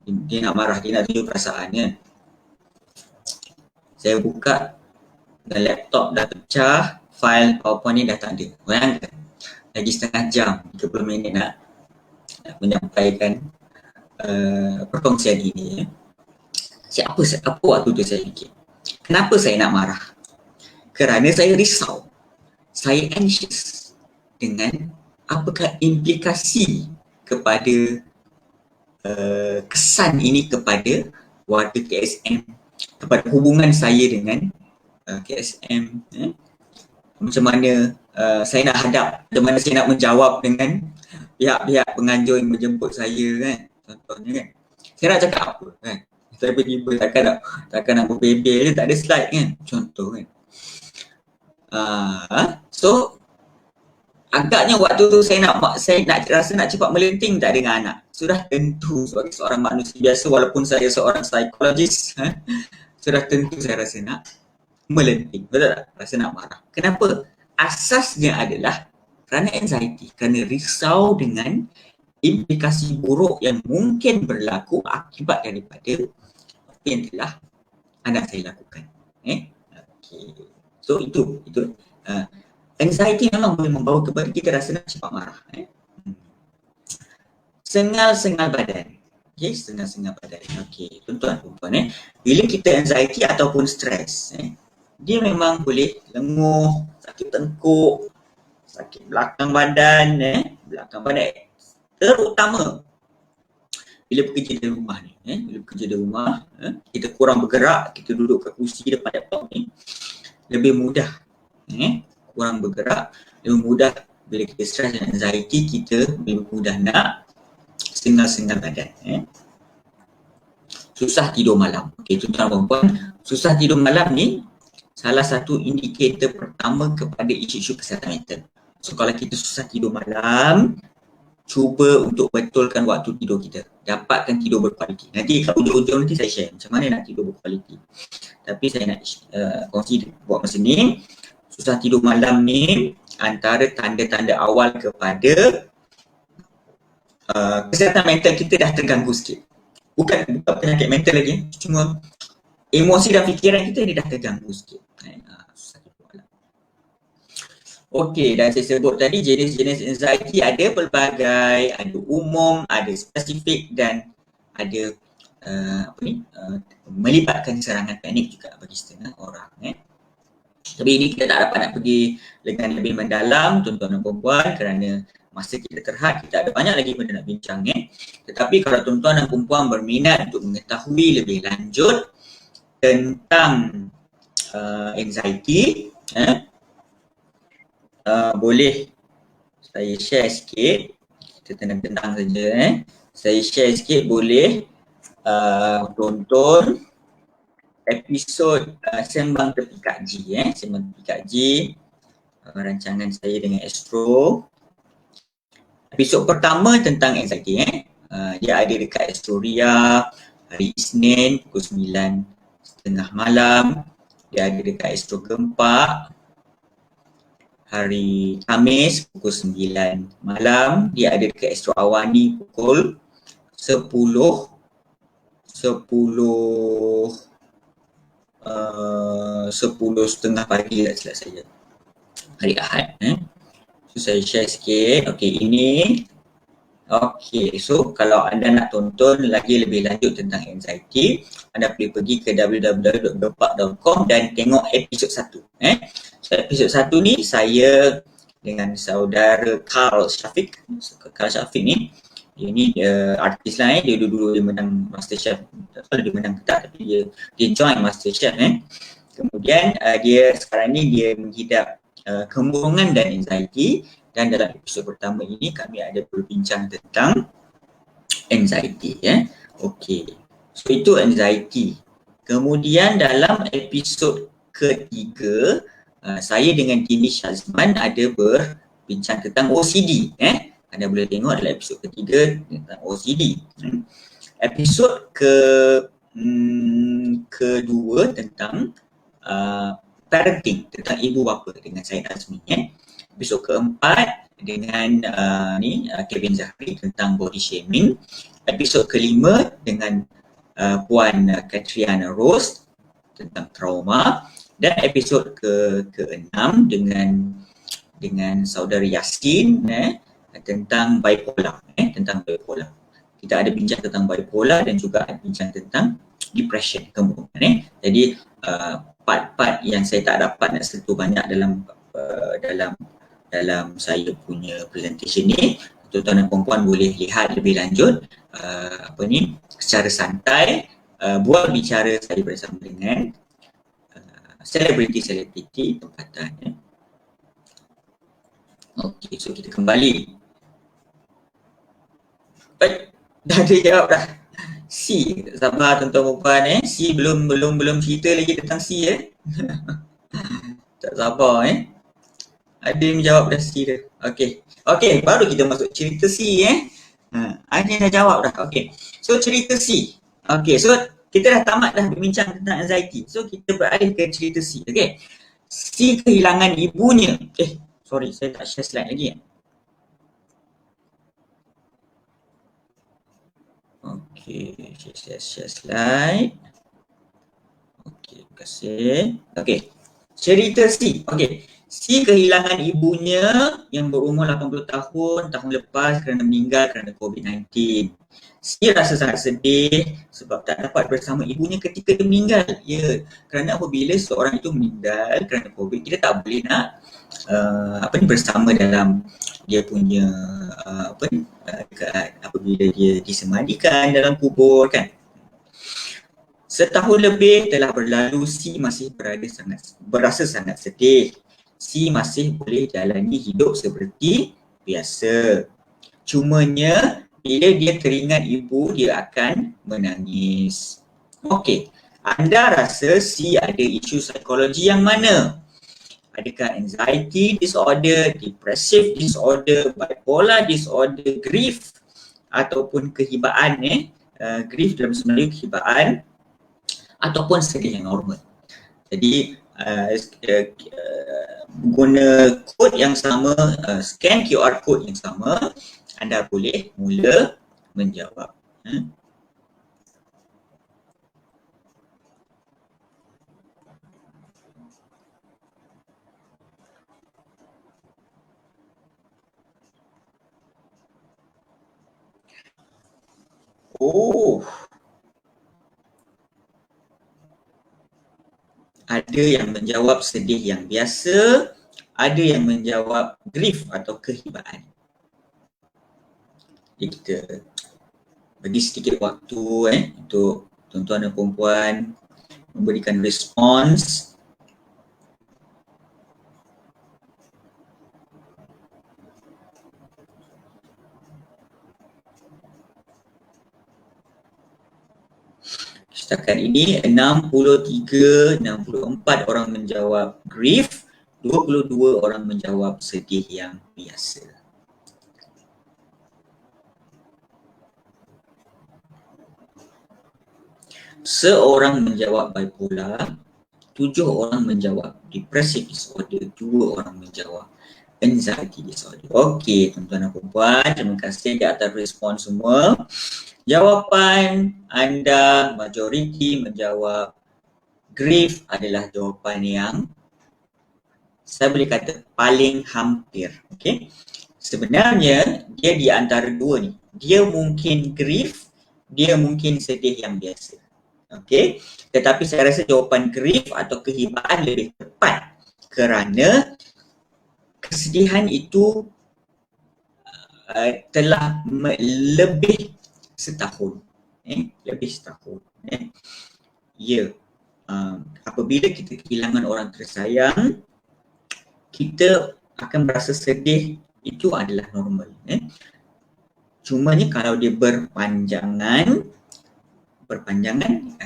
dia nak marah, dia nak tunjuk perasaan Saya buka dan laptop dah pecah, file PowerPoint ni dah tak ada. Bayangkan, lagi setengah jam, 30 minit nak menyampaikan perkongsian ini. Apa waktu tu saya fikir? Kenapa saya nak marah? Kerana saya risau. Saya anxious dengan apakah implikasi kepada kesan ini kepada warga KSM, kepada hubungan saya dengan KSM. Macam mana saya nak hadap, macam mana saya nak menjawab dengan pihak-pihak penganjur yang menjemput saya contohnya saya nak cakap apa saya tiba-tiba takkan nak berbebel je, tak ada slide contoh so agaknya waktu tu saya nak rasa nak cepat melenting tak dengan anak. Sudah tentu sebagai seorang manusia biasa, walaupun saya seorang psikologis, sudah tentu saya rasa nak melenting, betul tak? Rasa nak marah. Kenapa? Asasnya adalah kerana anxiety, kerana risau dengan implikasi buruk yang mungkin berlaku akibat daripada apa yang telah anak saya lakukan. Okay. So itu anxiety memang boleh membawa kepada kita rasa nak cepat marah. Sengal-sengal badan. Okay, sengal-sengal badan. Okay, tuan-tuan, bila kita anxiety ataupun stres, dia memang boleh lenguh, sakit tengkuk, sakit belakang badan, terutama bila bekerja di rumah ni. Bila bekerja di rumah, kita kurang bergerak, kita duduk kat kursi depan laptop ni, lebih mudah. Kurang bergerak, lebih mudah bila kita stres dan anxiety, kita lebih mudah nak sengal-sengal badan. Susah tidur malam. Okay, tuan-tuan dan puan, susah tidur malam ni salah satu indikator pertama kepada isu-isu kesihatan mental. So kalau kita susah tidur malam, cuba untuk betulkan waktu tidur kita. Dapatkan tidur berkualiti. Nanti kat ujung-ujung nanti saya share macam mana nak tidur berkualiti. Tapi saya nak kongsi buat masa ni, susah tidur malam ni antara tanda-tanda awal kepada kesihatan mental kita dah terganggu sikit. Bukan penyakit mental lagi, cuma emosi dan fikiran kita ni dah terganggu sikit. Susah tidur malam. Okey, dan saya sebut tadi jenis-jenis anxiety ada pelbagai, ada umum, ada spesifik dan ada melibatkan serangan panik juga bagi setengah orang. Tapi ini kita tak dapat nak pergi dengan lebih mendalam tuan-tuan dan puan kerana masa kita terhad, kita ada banyak lagi benda nak bincang. Tetapi kalau tuan-tuan dan puan berminat untuk mengetahui lebih lanjut tentang anxiety, boleh saya share sikit. Kita tenang-tenang saja. Saya share sikit boleh tonton episod Sembang Tepi Kak G. Sembang Tepi Kak G, rancangan saya dengan Astro. Episod pertama tentang anxiety. Dia ada dekat Astoria hari Isnin pukul 9:30 malam. Dia ada dekat Astro Gempak hari Khamis pukul 9 malam. Dia ada dekat Astro Awani pukul 10 10:30 pagi tak silap saya. Hari Ahad. So saya share sikit. Okey, ini. Okey, so kalau anda nak tonton lagi lebih lanjut tentang anxiety, anda boleh pergi ke www.gempak.com dan tengok episod 1. So episod 1 ni saya dengan saudara Carl Syafiq. Carl Syafiq ni, dia ni artis lah. Dia dulu dia menang MasterChef. Tak tahu dia menang tak, tapi dia join MasterChef. Kemudian dia sekarang ni dia menghidap kemurungan dan anxiety, dan dalam episod pertama ini kami ada berbincang tentang anxiety. Okey, so itu anxiety. Kemudian dalam episod ketiga, saya dengan Dini Shazman ada berbincang tentang OCD. Anda boleh tengok dalam episod ketiga tentang OCD. Episod kedua tentang parenting, tentang ibu bapa dengan Syed Azmi. Episod keempat dengan Kevin Zahri tentang body shaming. Episod kelima dengan Puan Katriana Rose tentang trauma, dan episod keenam dengan saudara Yasin tentang bipolar. Tentang bipolar. Kita ada bincang tentang bipolar dan juga ada bincang tentang depression kemungkinan. Jadi part-part yang saya tak dapat nak sentuh banyak dalam saya punya presentation ni, tuan-tuan dan puan-puan boleh lihat lebih lanjut secara santai, buat bicara saya bersama dengan selebriti tempatan. Okey, so kita kembali. Baik, dah ada jawab dah. C, sabar tuan-tuan puan. C belum cerita lagi tentang C. Tak sabar. Ada yang jawab dah C dah. Okey, baru kita masuk cerita C. Ada yang dah jawab dah. Okey, so cerita C. Okey, so kita dah tamat dah berbincang tentang anxiety. So kita beralih ke cerita C. Okey, C kehilangan ibunya. Sorry, saya tak share slide lagi. Okey, share slide. Okey, terima kasih. Okey, cerita C. Okey, C kehilangan ibunya yang berumur 80 tahun lepas kerana meninggal kerana COVID-19. C rasa sangat sedih sebab tak dapat bersama ibunya ketika dia meninggal. Ya, kerana apabila seorang itu meninggal kerana COVID, kita tak boleh nak bersama dalam dia punya apabila dia disemadikan dalam kubur kan. Setahun lebih telah berlalu, C masih berasa sangat sedih. C masih boleh jalani hidup seperti biasa. Cumanya bila dia teringat ibu, dia akan menangis. Okey, anda rasa C ada isu psikologi yang mana? Adakah anxiety disorder, depressive disorder, bipolar disorder, grief ataupun kehibaan? Grief dalam sebenarnya kehibaan ataupun sedih yang normal. Jadi guna kod yang sama, scan QR code yang sama, anda boleh mula menjawab. Oh, ada yang menjawab sedih yang biasa, ada yang menjawab grief atau kehibaan. Jadi kita bagi sedikit waktu untuk tuan-tuan dan puan-puan memberikan respons. Setakat ini 63, 64 orang menjawab grief, 22 orang menjawab sedih yang biasa. Seorang menjawab bipolar, 7 orang menjawab depressive disorder, 2 orang menjawab anxiety disorder. Okey, tuan-tuan dan puan-puan, terima kasih di atas respon semua. Jawapan anda majoriti menjawab grief adalah jawapan yang saya boleh kata paling hampir. Okey. Sebenarnya dia di antara dua ni. Dia mungkin grief, dia mungkin sedih yang biasa. Okey. Tetapi saya rasa jawapan grief atau kehibaan lebih tepat kerana kesedihan itu telah lebih setahun. Lebih setahun. Ya. Apabila kita kehilangan orang tersayang, kita akan merasa sedih, itu adalah normal. Cumanya kalau dia berpanjangan,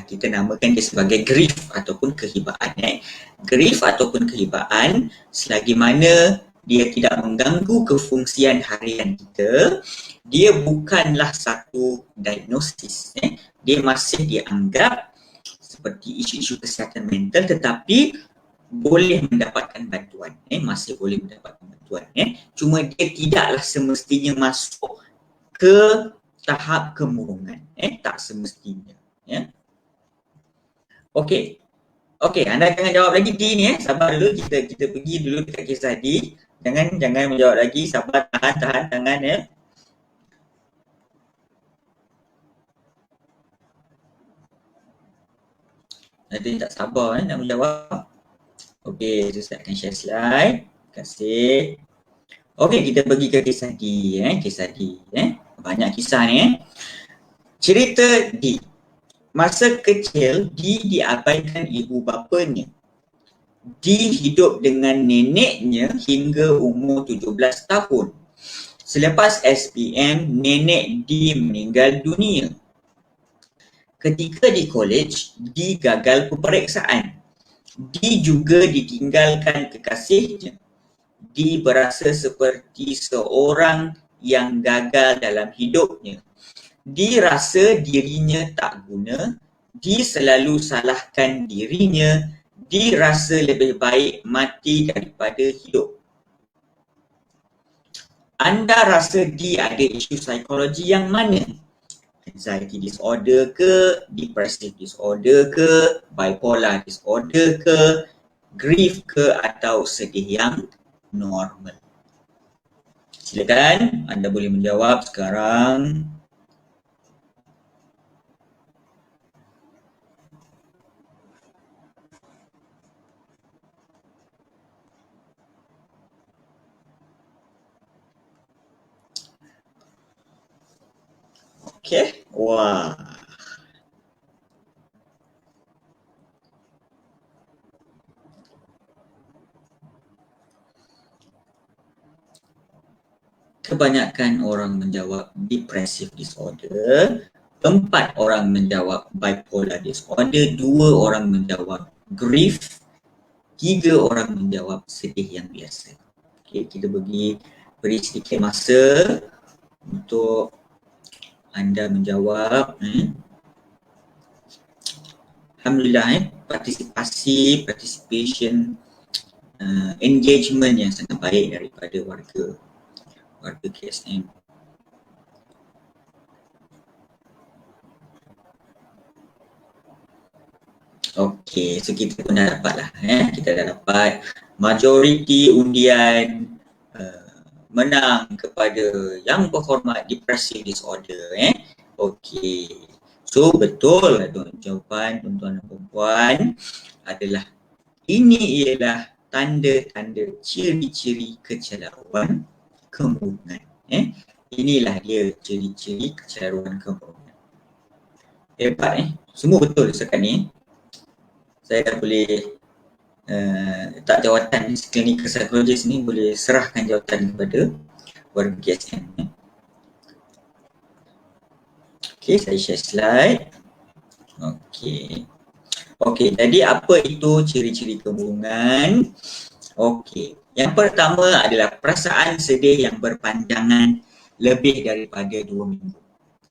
kita namakan dia sebagai grief ataupun kehibaan. Grief ataupun kehibaan, selagi mana dia tidak mengganggu kefungsian harian kita, dia bukanlah satu diagnosis. Dia masih dianggap seperti isu-isu kesihatan mental, tetapi boleh mendapatkan bantuan. Masih boleh mendapatkan bantuan. Cuma dia tidaklah semestinya masuk ke tahap kemurungan. Tak semestinya. Okey. Okey, anda jangan jawab lagi D ni. Sabar dulu, kita pergi dulu dekat kisah D. Jangan menjawab lagi, sabar, tahan tangan Ada yang tak sabar nak menjawab. Okey, saya akan share slide. Terima kasih. Okey, kita pergi ke kisah D. Kisah D. Banyak kisah ni. Cerita D. Masa kecil, D diabaikan ibu bapanya. D hidup dengan neneknya hingga umur 17 tahun. Selepas SPM, nenek D meninggal dunia. Ketika di college, D gagal peperiksaan. D juga ditinggalkan kekasihnya. D berasa seperti seorang yang gagal dalam hidupnya. D rasa dirinya tak guna. D selalu salahkan dirinya. D rasa lebih baik mati daripada hidup. Anda rasa D ada isu psikologi yang mana? Anxiety disorder ke, depressive disorder ke, bipolar disorder ke, grief ke, atau sedih yang normal? Silakan, anda boleh menjawab sekarang. Okey, wah. Kebanyakan orang menjawab depressive disorder, 4 orang menjawab bipolar disorder, 2 orang menjawab grief, 3 orang menjawab sedih yang biasa. Okey, kita beri sedikit masa untuk anda menjawab. Alhamdulillah, participation, engagement yang sangat baik daripada warga KSM. Okey, so kita pun dah dapat lah. Kita dah dapat majoriti undian menang kepada yang berhormat depressive disorder. Okey. So betul lah jawapan tuan-tuan dan puan adalah ini ialah tanda-tanda ciri-ciri kecelaruan kemurungan. Inilah dia ciri-ciri kecelaruan kemurungan. Hebat Semua betul setakat ni. Saya dah boleh tak jawatan clinical psychologist ni, boleh serahkan jawatan kepada warga KSM. Okey, saya share slide. Okey, jadi apa itu ciri-ciri kemurungan? Okey, yang pertama adalah perasaan sedih yang berpanjangan lebih daripada 2 minggu.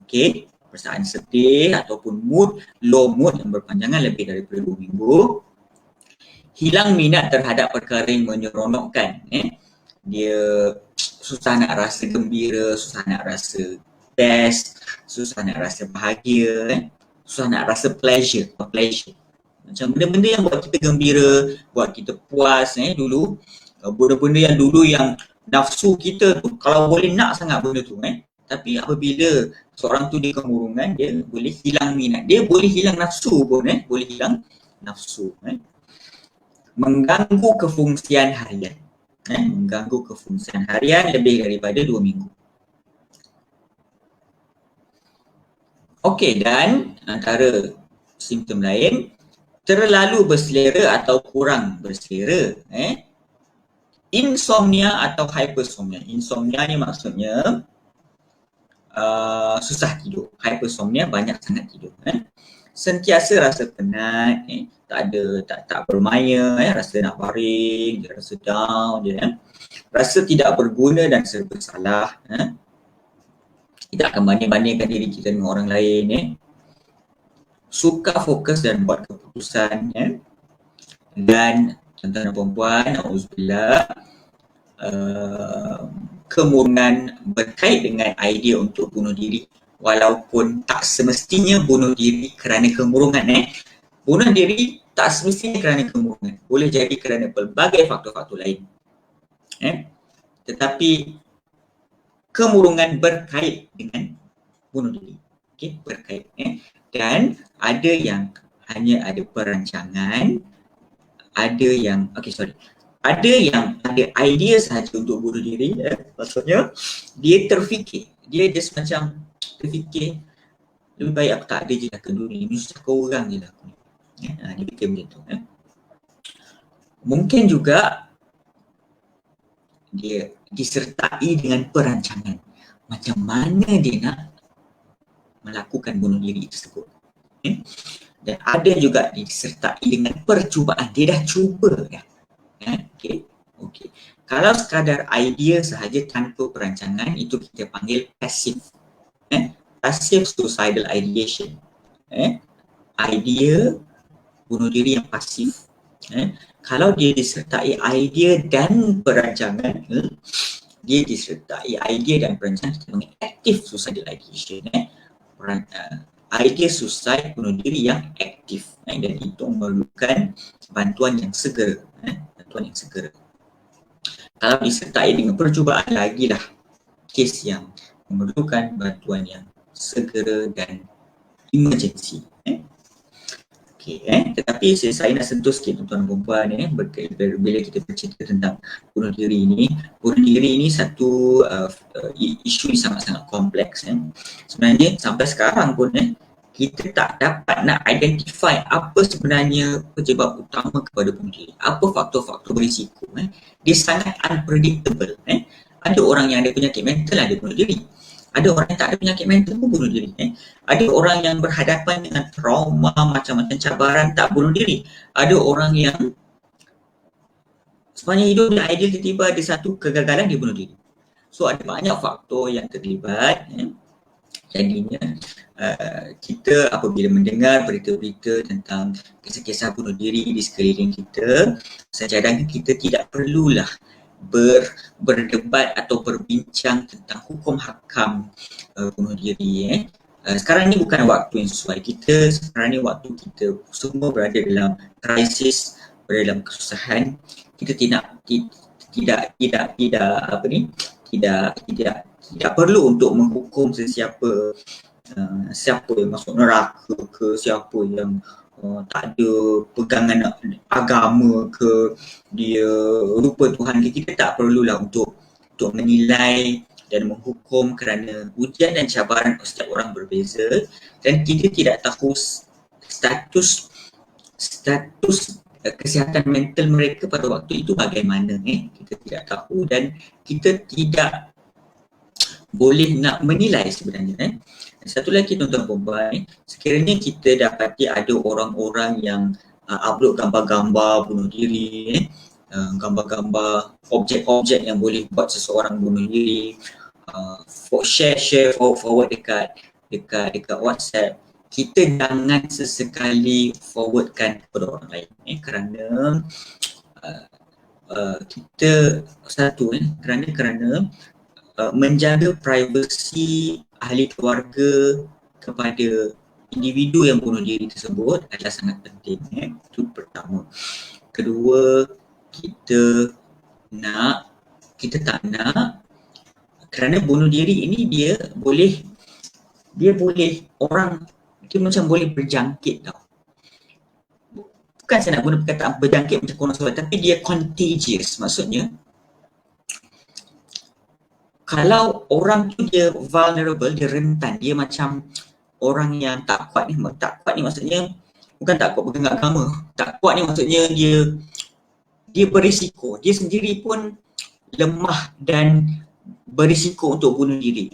Okey, perasaan sedih ataupun low mood yang berpanjangan lebih daripada 2 minggu. Hilang minat terhadap perkara yang menyeronokkan. Dia susah nak rasa gembira, susah nak rasa best, susah nak rasa bahagia, susah nak rasa pleasure. Macam benda-benda yang buat kita gembira, buat kita puas dulu, benda-benda yang dulu yang nafsu kita tu, kalau boleh nak sangat benda tu tapi apabila seorang tu dia kemurungan, dia boleh hilang minat, dia boleh hilang nafsu pun boleh hilang nafsu. Mengganggu kefungsian harian. Mengganggu kefungsian harian lebih daripada 2 minggu. Okey, dan antara simptom lain, terlalu berselera atau kurang berselera. Insomnia atau hypersomnia. Insomnia ni maksudnya susah tidur. Hypersomnia banyak sangat tidur. Sentiasa rasa penat, tak bermaya, rasa nak baring, dia rasa down, rasa tidak berguna dan serba salah. Tidak akan banding-bandingkan diri kita dengan orang lain. Suka fokus dan buat keputusan. Dan tuan-tuan dan puan-puan, auzubillah, kemurungan berkait dengan idea untuk bunuh diri, walaupun tak semestinya bunuh diri kerana kemurungan. Bunuh diri tak semestinya kerana kemurungan, boleh jadi kerana pelbagai faktor-faktor lain. Tetapi kemurungan berkait dengan bunuh diri. Berkait. Dan ada yang hanya ada perancangan, ada yang ada yang ada idea sahaja untuk bunuh diri. Maksudnya dia terfikir, dia just macam terfikir, lebih baik aku tak ada je lah ke dunia ni, susah kau orang je lah aku ni. Dia fikir macam tu. Mungkin juga dia disertai dengan perancangan macam mana dia nak melakukan bunuh diri tersebut. Dan ada juga disertai dengan percubaan, dia dah cuba dah. Okey. Kalau sekadar idea sahaja tanpa perancangan, itu kita panggil passive. Passive suicidal ideation. Idea bunuh diri yang pasif. Kalau dia disertai idea dan perancangan, dia disertai idea dan perancangan, kita panggil active suicidal ideation. Idea suicide bunuh diri yang aktif, dan itu memerlukan bantuan yang segera. Kalau disertai dengan percubaan, lagilah kes yang memerlukan bantuan yang segera dan emergency. Tetapi saya nak sentuh sikit tuan-tuan dan puan-puan, bila kita bercerita tentang bunuh diri ini satu isu yang sangat-sangat kompleks. Sebenarnya sampai sekarang pun kita tak dapat nak identify apa sebenarnya penyebab utama kepada bunuh diri, apa faktor-faktor berisiko. Dia sangat unpredictable. Ada orang yang ada penyakit mental ada bunuh diri, ada orang yang tak ada penyakit mental pun bunuh diri. Ada orang yang berhadapan dengan trauma, macam-macam cabaran, tak bunuh diri. Ada orang yang sepanjang hidup dia ideal, tiba-tiba ada satu kegagalan, dia bunuh diri. So ada banyak faktor yang terlibat. Jadinya kita apabila mendengar berita-berita tentang kisah-kisah bunuh diri di sekeliling kita, saya cadangkan kita tidak perlulah berdebat atau berbincang tentang hukum hakam bunuh diri. Sekarang ni bukan waktu yang sesuai kita. Sekarang ni waktu kita semua berada dalam krisis, berada dalam kesusahan. Kita tidak perlu untuk menghukum sesiapa siapa yang masuk neraka ke, siapa yang tak ada pegangan agama ke, dia rupa Tuhan ke. Kita tak perlulah untuk menilai dan menghukum kerana ujian dan cabaran setiap orang berbeza dan kita tidak tahu status kesihatan mental mereka pada waktu itu bagaimana. Kita tidak tahu dan kita tidak boleh nak menilai sebenarnya. Satu lagi tuan-tuan perempuan, sekiranya kita dapati ada orang-orang yang upload gambar-gambar bunuh diri, gambar-gambar objek-objek yang boleh buat seseorang bunuh diri, share forward dekat WhatsApp, kita jangan sesekali forwardkan kepada orang lain kerana kita kerana menjaga privasi ahli keluarga kepada individu yang bunuh diri tersebut adalah sangat penting. Itu pertama. Kedua, kita tak nak, kerana bunuh diri ini dia boleh orang, dia macam boleh berjangkit tau. Bukan saya nak guna perkataan berjangkit macam corona sebab, tapi dia contagious. Maksudnya kalau orang tu dia vulnerable, dia rentan, dia macam orang yang tak kuat ni. Tak kuat ni maksudnya bukan tak kuat pegang agama. Tak kuat ni maksudnya dia berisiko. Dia sendiri pun lemah dan berisiko untuk bunuh diri.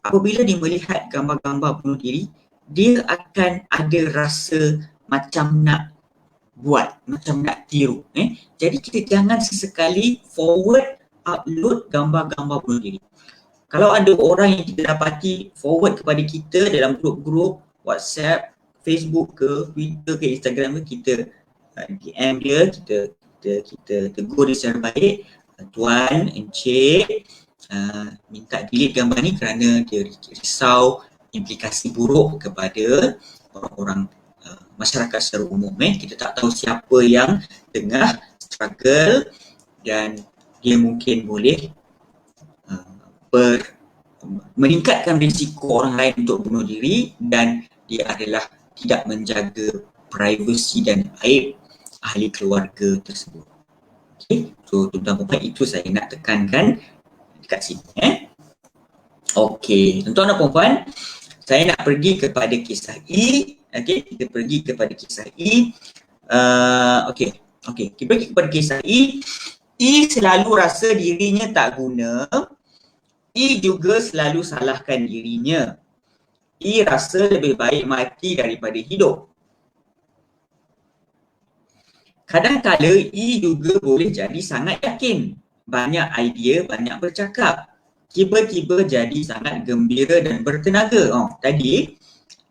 Apabila dia melihat gambar-gambar bunuh diri, dia akan ada rasa macam nak buat, macam nak tiru. Jadi kita jangan sesekali upload gambar-gambar bunuh diri. Kalau ada orang yang kita dapati forward kepada kita dalam grup-grup WhatsApp, Facebook ke, Twitter ke, Instagram ke, kita DM dia, kita tegur dia secara baik, tuan, encik, minta delete gambar ni kerana dia risau implikasi buruk kepada orang-orang masyarakat secara umum. Kita tak tahu siapa yang tengah struggle dan dia mungkin boleh meningkatkan risiko orang lain untuk bunuh diri dan dia adalah tidak menjaga privasi dan aib ahli keluarga tersebut. Okay, so tuan-tuan puan itu saya nak tekankan dekat sini. Okay, tuan-tuan dan puan, saya nak pergi kepada kisah E. Okay, kita pergi kepada kisah E. Okay, kita pergi kepada kisah E. E selalu rasa dirinya tak guna. E juga selalu salahkan dirinya. E rasa lebih baik mati daripada hidup. Kadang-kala E juga boleh jadi sangat yakin. Banyak idea, banyak bercakap. Tiba-tiba jadi sangat gembira dan bertenaga. Tadi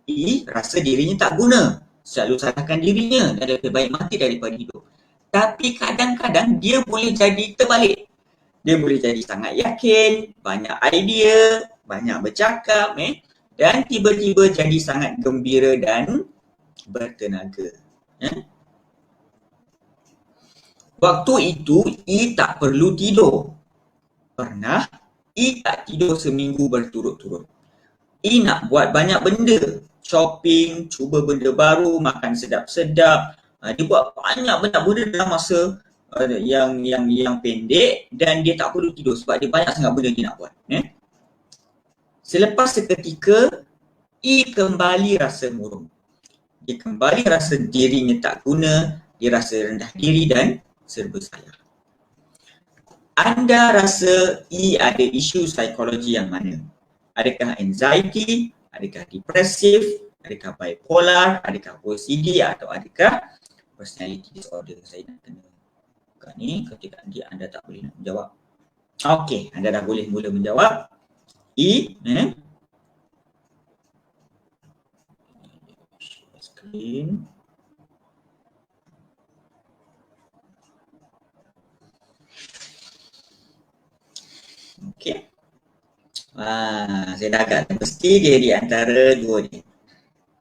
E rasa dirinya tak guna. Selalu salahkan dirinya dan lebih baik mati daripada hidup. Tapi kadang-kadang dia boleh jadi terbalik. Dia boleh jadi sangat yakin, banyak idea, banyak bercakap dan tiba-tiba jadi sangat gembira dan bertenaga. Waktu itu E tak perlu tidur. Pernah E tak tidur seminggu berturut-turut. E nak buat banyak benda, shopping, cuba benda baru, makan sedap-sedap. Dia buat banyak benda dalam masa yang pendek dan dia tak perlu tidur sebab dia banyak sangat benda dia nak buat. Selepas seketika, E kembali rasa murung. Dia kembali rasa dirinya tak guna, dia rasa rendah diri dan serba salah. Anda rasa E ada isu psikologi yang mana? Adakah anxiety, adakah depresif, adakah bipolar, adakah OCD atau adakah personality disorder? Saya nak kena buka ni, ketika anda tak boleh nak menjawab. Okey, anda dah boleh mula menjawab. E, screen. Okey. Saya dah agak mesti dia di antara dua ni.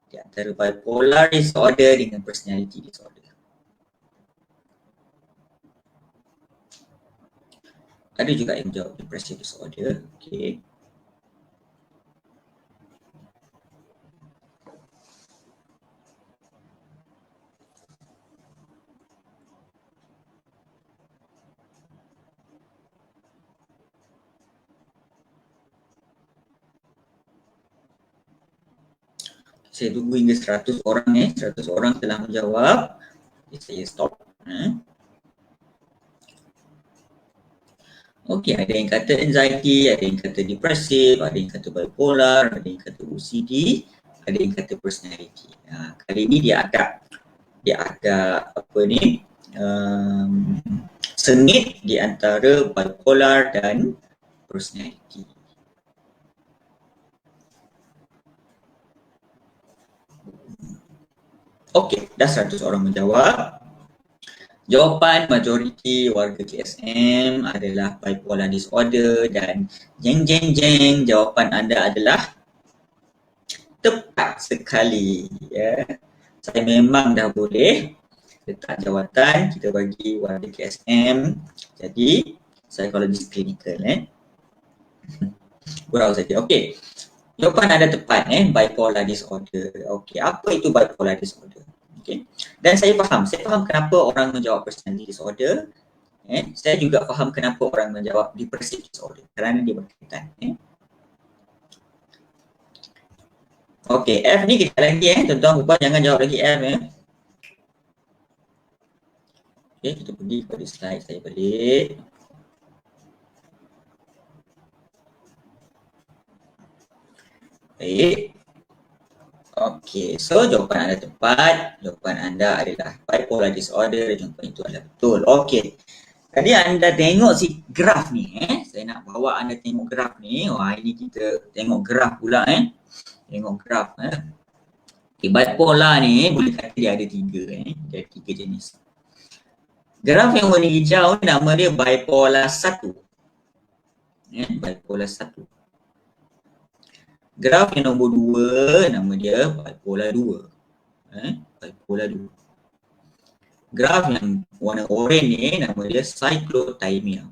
Di antara bipolar disorder dengan personality disorder. Ada juga yang menjawab depressive disorder. Okey. Saya tunggu hingga 100 orang 100 orang telah menjawab. Okay, saya stop. Okey, ada yang kata anxiety, ada yang kata depressive, ada yang kata bipolar, ada yang kata OCD, ada yang kata personality. Kali ini dia agak apa ni, sengit di antara bipolar dan personality. Okey, dah 100 orang menjawab. Jawapan majoriti warga KSM adalah bipolar disorder dan jeng jeng jeng, jawapan anda adalah tepat sekali. Ya. Saya memang dah boleh letak jawatan kita bagi warga KSM jadi psikologis klinikal. Gurau saja. Okey. Jawapan anda tepat bipolar disorder. Okey, apa itu bipolar disorder? Okay. Dan saya faham kenapa orang menjawab personality disorder. Saya juga faham kenapa orang menjawab depressive disorder kerana dia berkaitan. Okey, F ni kita lagi tuan-tuan puan jangan jawab lagi F Okey, kita pergi kepada slide saya balik. Baik. Okey, so jawapan anda tepat. Jawapan anda adalah bipolar disorder. Jawapan itu adalah betul. Okey. Tadi anda tengok si graf ni Saya nak bawa anda tengok graf ni. Wah, ini kita tengok graf pula Tengok graf Okay, bipolar ni boleh kata dia ada tiga Dia ada tiga jenis. Graf yang warna hijau nama dia bipolar 1. Bipolar 1. Graf yang nombor 2 nama dia bipolar 2. Bipolar 2. Graf yang warna oranye ni nama dia cyclothymia.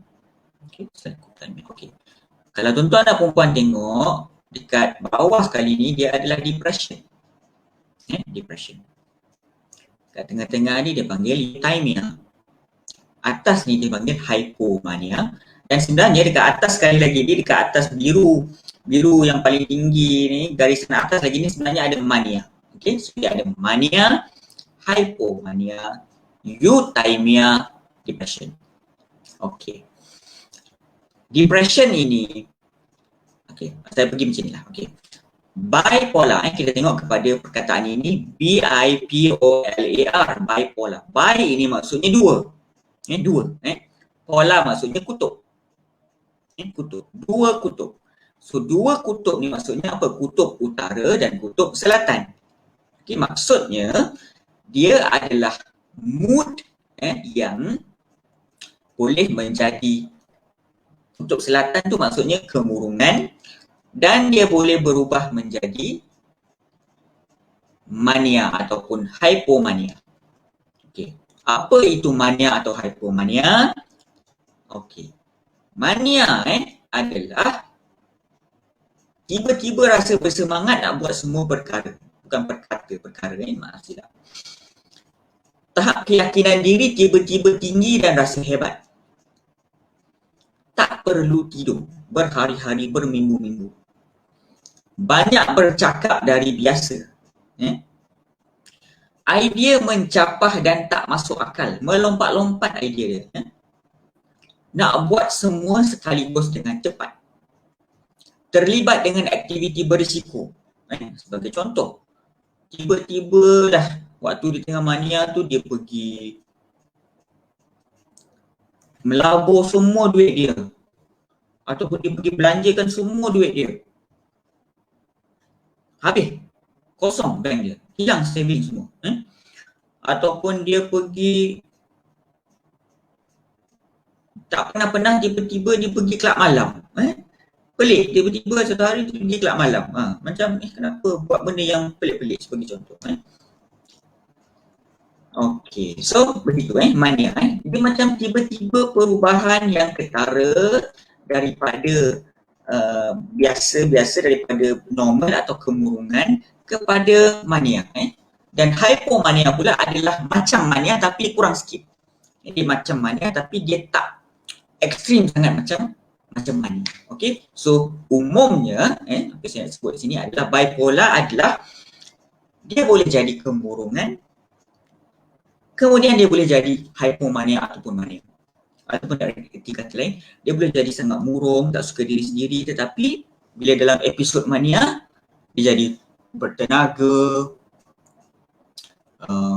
Okey, cyclothymia. Okey. Kalau tuan-tuan dan puan tengok dekat bawah sekali ni dia adalah depression. Depression. Kat tengah-tengah ni dia panggil euthymia. Atas ni dia panggil hypomania. Dan sebenarnya dekat atas sekali lagi dia dekat atas biru yang paling tinggi ni, garisan atas lagi ni sebenarnya ada mania. Okey, so dia ada mania, hypomania, euthymia, depression. Okey. Depression ini okey, saya pergi macam inilah. Okey. Bipolar kita tengok kepada perkataan ini B-I-P-O-L-A-R, bipolar. Bi ini maksudnya dua. Dua. Polar maksudnya kutub. Kutub. Dua kutub. So dua kutub ni maksudnya apa? Kutub utara dan kutub selatan. Okey, maksudnya dia adalah mood yang boleh menjadi kutub selatan tu maksudnya kemurungan dan dia boleh berubah menjadi mania ataupun hypomania. Okey. Apa itu mania atau hypomania? Okey. Mania adalah tiba-tiba rasa bersemangat nak buat semua perkara. Bukan perkara, maaf silap. Tahap keyakinan diri tiba-tiba tinggi dan rasa hebat. Tak perlu tidur berhari-hari, berminggu-minggu. Banyak bercakap dari biasa. Idea mencapah dan tak masuk akal. Melompat-lompat idea dia. Nak buat semua sekaligus dengan cepat. Terlibat dengan aktiviti berisiko. Sebagai contoh, tiba-tiba dah waktu di tengah mania tu dia pergi melabur semua duit dia. Ataupun dia pergi belanjakan semua duit dia. Habis. Kosong bank dia. Hilang saving semua. Ataupun dia pergi tak pernah tiba-tiba dia pergi kelab malam. Pelik, tiba-tiba satu hari tu pergi kelab malam. Macam kenapa buat benda yang pelik-pelik sebagai contoh. Okey, so begitu mania. Dia macam tiba-tiba perubahan yang ketara daripada biasa daripada normal atau kemurungan kepada mania. Dan hypomania pula adalah macam mania tapi kurang sikit. Dia macam mania tapi dia tak ekstrim sangat macam mania. Okey, so umumnya apa saya nak sebut di sini adalah bipolar adalah dia boleh jadi kemurungan, kemudian dia boleh jadi hypomania ataupun mania. Ataupun dari kata lain, dia boleh jadi sangat murung, tak suka diri sendiri, tetapi bila dalam episod mania, dia jadi bertenaga,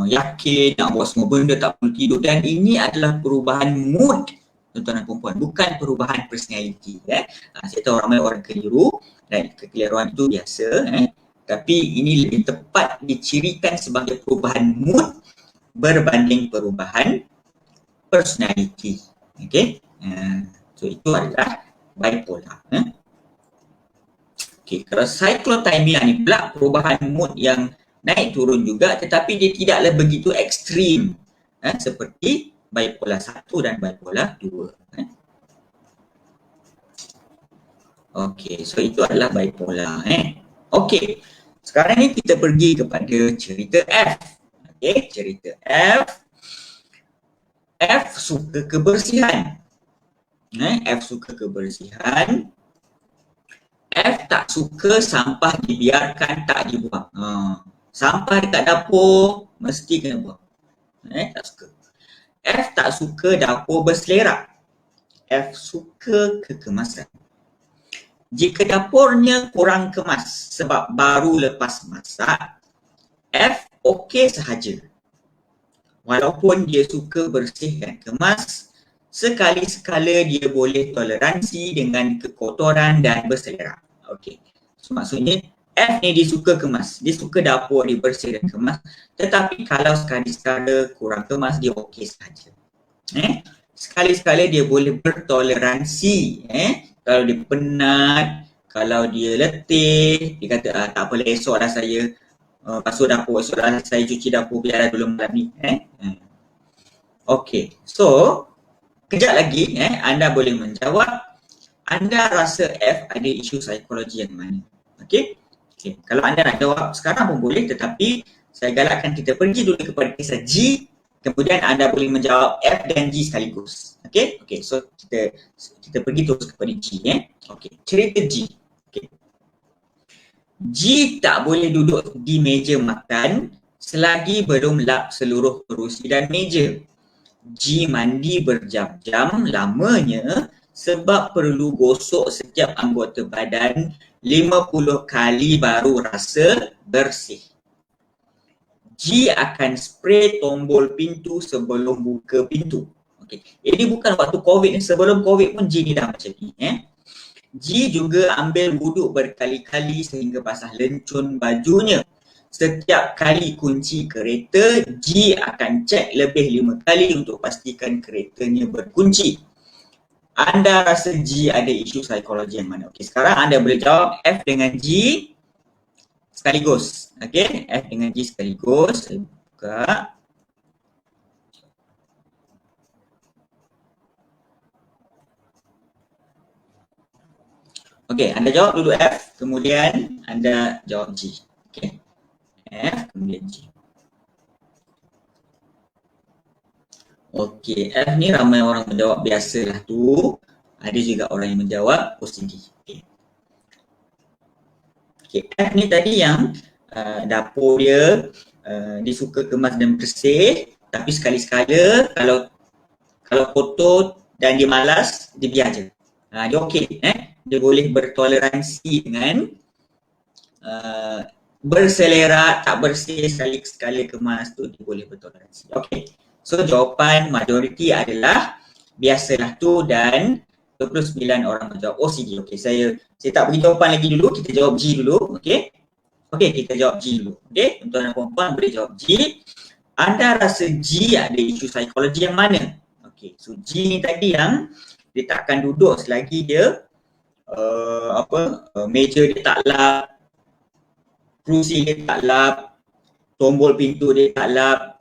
yakin nak buat semua benda, tak perlu tidur. Dan ini adalah perubahan mood tuan-tuan dan perempuan, bukan perubahan personality. Saya tahu ramai orang keliru dan kekeliruan itu biasa, tapi ini lebih tepat dicirikan sebagai perubahan mood berbanding perubahan personality. Okay, so itu adalah bipolar. Okay, kalau cyclothymia ni pula perubahan mood yang naik turun juga, tetapi dia tidaklah begitu ekstrim seperti bipolar 1 dan bipolar 2. Okay, so itu adalah bipolar. Okay, sekarang ni kita pergi kepada cerita F. Okay, cerita F. F suka kebersihan. F suka kebersihan. F tak suka sampah dibiarkan tak dibuang. Sampah dekat dapur mesti kena buang. Tak suka. F tak suka dapur berselerak. F suka kekemasan. Jika dapurnya kurang kemas sebab baru lepas masak, F okey sahaja. Walaupun dia suka bersih dan kemas, sekali-sekala dia boleh toleransi dengan kekotoran dan berselerak. Okey. So maksudnya F ni dia suka kemas. Dia suka dapur dia bersih dan kemas. Tetapi kalau sekali-sekala kurang kemas, dia okey sahaja. Sekali-sekala dia boleh bertoleransi. Kalau dia penat, kalau dia letih, dia kata tak apalah esoklah saya basuh dapur, esoklah saya cuci dapur biarlah dulu malam ni. Okey, so kejap lagi anda boleh menjawab anda rasa F ada isu psikologi yang mana. Okey, kalau anda nak jawab sekarang pun boleh, tetapi saya galakkan kita pergi dulu kepada kisah G, kemudian anda boleh menjawab F dan G sekaligus. Okey, so kita pergi terus kepada G. Okey, cerita G. G tak boleh duduk di meja makan selagi belum lap seluruh kerusi dan meja. G mandi berjam-jam lamanya sebab perlu gosok setiap anggota badan 50 kali baru rasa bersih. G akan spray tombol pintu sebelum buka pintu. Okay. Ini bukan waktu COVID ni, sebelum COVID pun G ni dah macam ni. G juga ambil wuduk berkali-kali sehingga basah lencun bajunya. Setiap kali kunci kereta, G akan cek lebih 5 kali untuk pastikan keretanya berkunci. Anda rasa G ada isu psikologi yang mana? Okey, sekarang anda boleh jawab F dengan G sekaligus. Okey, F dengan G sekaligus. Saya buka. Okey, anda jawab dulu F, kemudian anda jawab G. Okey. F kemudian G. Okey, F ni ramai orang menjawab biasalah tu. Ada juga orang yang menjawab OCD. Okey, F ni tadi yang dapur dia dia suka kemas dan bersih, tapi sekali-sekala kalau kotor dan dia malas, dia biar je. Dia okey, dia boleh bertoleransi dengan berselerak, tak bersih, sekali-sekala kemas tu dia boleh bertoleransi. Okey. So jawapan majoriti adalah biasalah tu dan 29 orang menjawab OCD. Okey, saya tak bagi jawapan lagi dulu, kita jawab G dulu. Okey. Okey, kita jawab G dulu. Okey, tuan-tuan dan puan-puan boleh jawab G. Anda rasa G ada isu psikologi yang mana? Okey, so G ni tadi yang dia takkan duduk selagi dia meja dia tak lap, kerusi dia tak lap, tombol pintu dia tak lap,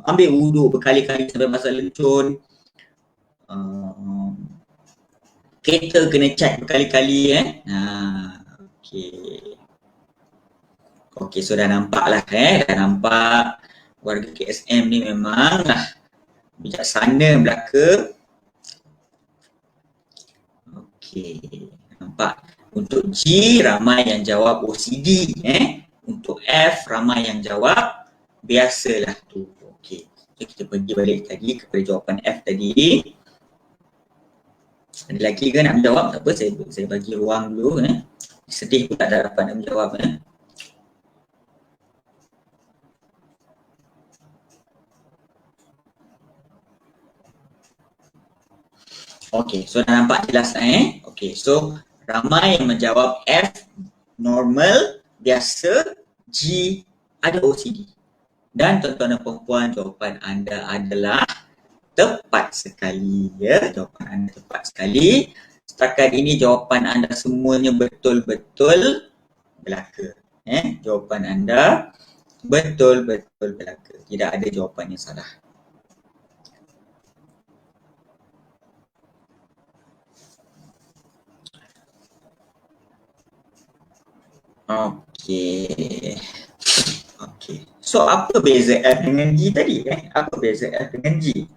ambil wuduk berkali-kali sampai basah lencun, kereta kena cek berkali-kali. Okey, so dah nampak lah dah nampak warga KSM ni memanglah bijaksana belaka. Okey, nampak. Untuk G ramai yang jawab OCD. Untuk F, ramai yang jawab, biasalah tu. Okey. So, kita pergi balik tadi kepada jawapan F tadi. Ada lagi ke nak menjawab? Tak apa, saya bagi ruang dulu. Sedih pula tak dapat nak menjawab. Okey, so dah nampak jelas Okey, so ramai yang menjawab F, normal, biasa, G, ada OCD. Dan tuan-tuan dan puan-puan, jawapan anda adalah tepat sekali ya. Jawapan anda tepat sekali. Setakat ini jawapan anda semuanya betul-betul belaka. Jawapan anda betul-betul belaka. Tidak ada jawapan yang salah. Okey. Okey. So apa beza F dengan G tadi? Apa beza F dengan G?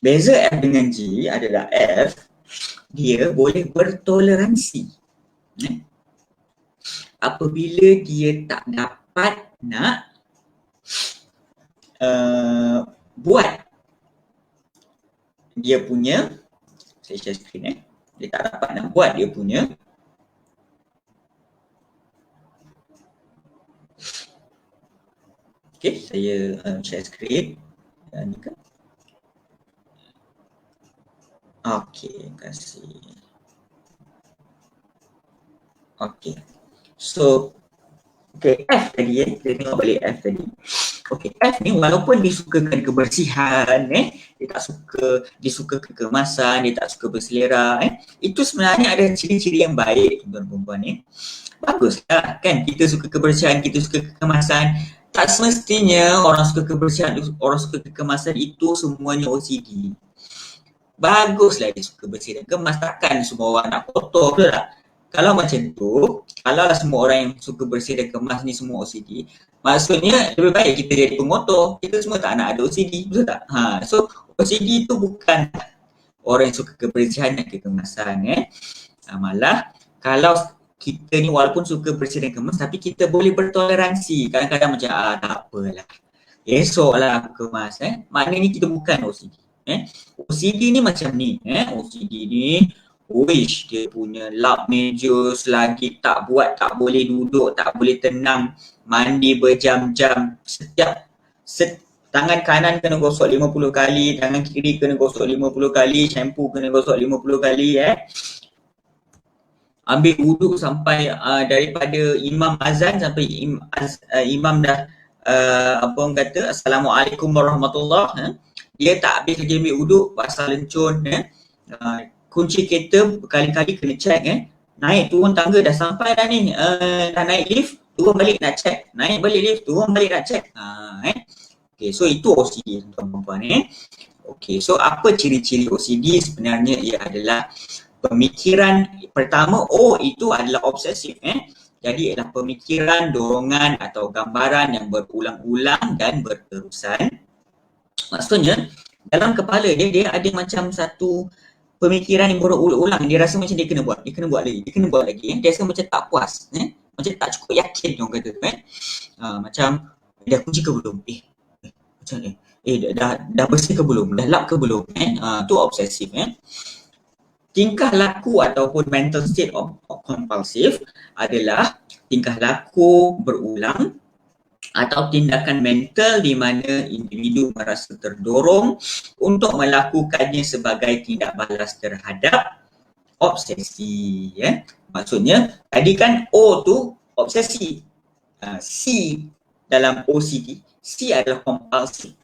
Beza F dengan G adalah F, dia boleh bertoleransi. Apabila dia tak dapat nak buat dia punya, saya share screen dia tak dapat nak buat dia punya okey, saya share screen ni kan. Okey, terima kasih. Okey. So okey, F tadi kita tengok balik F tadi. Okey, F ni walaupun disukakan kebersihan, dia tak suka, dia suka kekemasan, dia tak suka berselera, itu sebenarnya ada ciri-ciri yang baik tuan-tuan perempuan baguslah kan, kita suka kebersihan, kita suka kekemasan. Tak semestinya orang suka kebersihan, orang suka kekemasan itu semuanya OCD. Baguslah dia suka bersih dan kemas, takkan semua orang nak kotor, betul tak? Kalau macam tu, kalau semua orang yang suka bersih dan kemas ni semua OCD, maksudnya lebih baik kita jadi pengotor. Kita semua tak nak ada OCD, betul tak? So OCD tu bukan orang yang suka kebersihan dan kekemasan. Malah kalau kita ni walaupun suka bersih dan kemas, tapi kita boleh bertoleransi. Kadang-kadang macam tak apalah, esoklah aku kemas. Maknanya kita bukan OCD. OCD ni macam ni. OCD ni wish dia punya lap meja selagi tak buat, tak boleh duduk, tak boleh tenang, mandi berjam-jam, setiap tangan kanan kena gosok 50 kali, tangan kiri kena gosok 50 kali, shampoo kena gosok 50 kali. Ambil wuduk sampai daripada imam azan sampai imam dah apa orang kata Assalamualaikum warahmatullahi, dia tak habis lagi ambil wuduk, basah lencun. Kunci kereta berkali-kali kena check. Naik turun tangga dah sampai dah ni, dah naik lift, turun balik nak check, naik balik lift, turun balik nak check. Okay, so itu OCD tuan-tuan. Okay, so apa ciri-ciri OCD? Sebenarnya ia adalah pemikiran pertama, itu adalah obsesif. Jadi ialah pemikiran, dorongan atau gambaran yang berulang-ulang dan berterusan. Maksudnya dalam kepala dia ada macam satu pemikiran yang berulang-ulang. Dia rasa macam dia kena buat lagi, dia rasa macam tak puas, macam tak cukup yakin orang kata. Macam dah kunci ke belum? Macam dah bersih ke belum? Dah lap ke belum? Tu obsesif. Tingkah laku ataupun mental state of compulsive adalah tingkah laku berulang atau tindakan mental di mana individu merasa terdorong untuk melakukannya sebagai tindak balas terhadap obsesi. Maksudnya tadi kan O tu obsesi, C dalam OCD, C adalah kompulsif.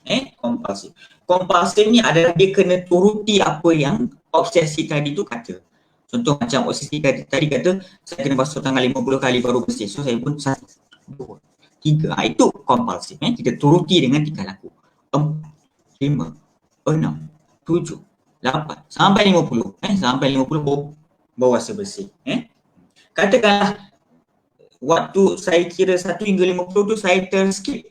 Kompulsif ni adalah dia kena turuti apa yang obsesi tadi tu kata. Contoh macam obsesi tadi kata saya kena basuh tangan 50 kali baru bersih. So saya pun 1, 2, 3. Itu kompulsif. Kita turuti dengan tingkah laku. 4, 5, 6, 7, 8 sampai 50. Sampai 50 baru rasa bersih. Katakanlah waktu saya kira 1 hingga 50 tu saya terskip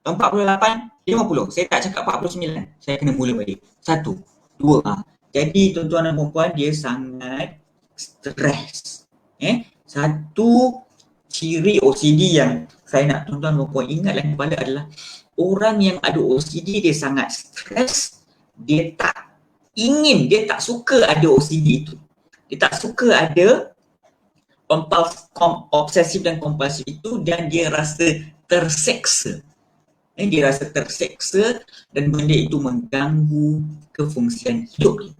48, 50. Saya tak cakap 49. Saya kena mula balik. 1, 2. Jadi tuan-tuan dan puan-puan, dia sangat stres. Satu, ciri OCD yang saya nak tuan-tuan dan puan ingat dalam kepala adalah orang yang ada OCD dia sangat stres, dia tak suka ada OCD itu. Dia tak suka ada obsesif dan kompulsif itu dan dia rasa terseksa. Dia rasa terseksa dan benda itu mengganggu kefungsian hidup dia.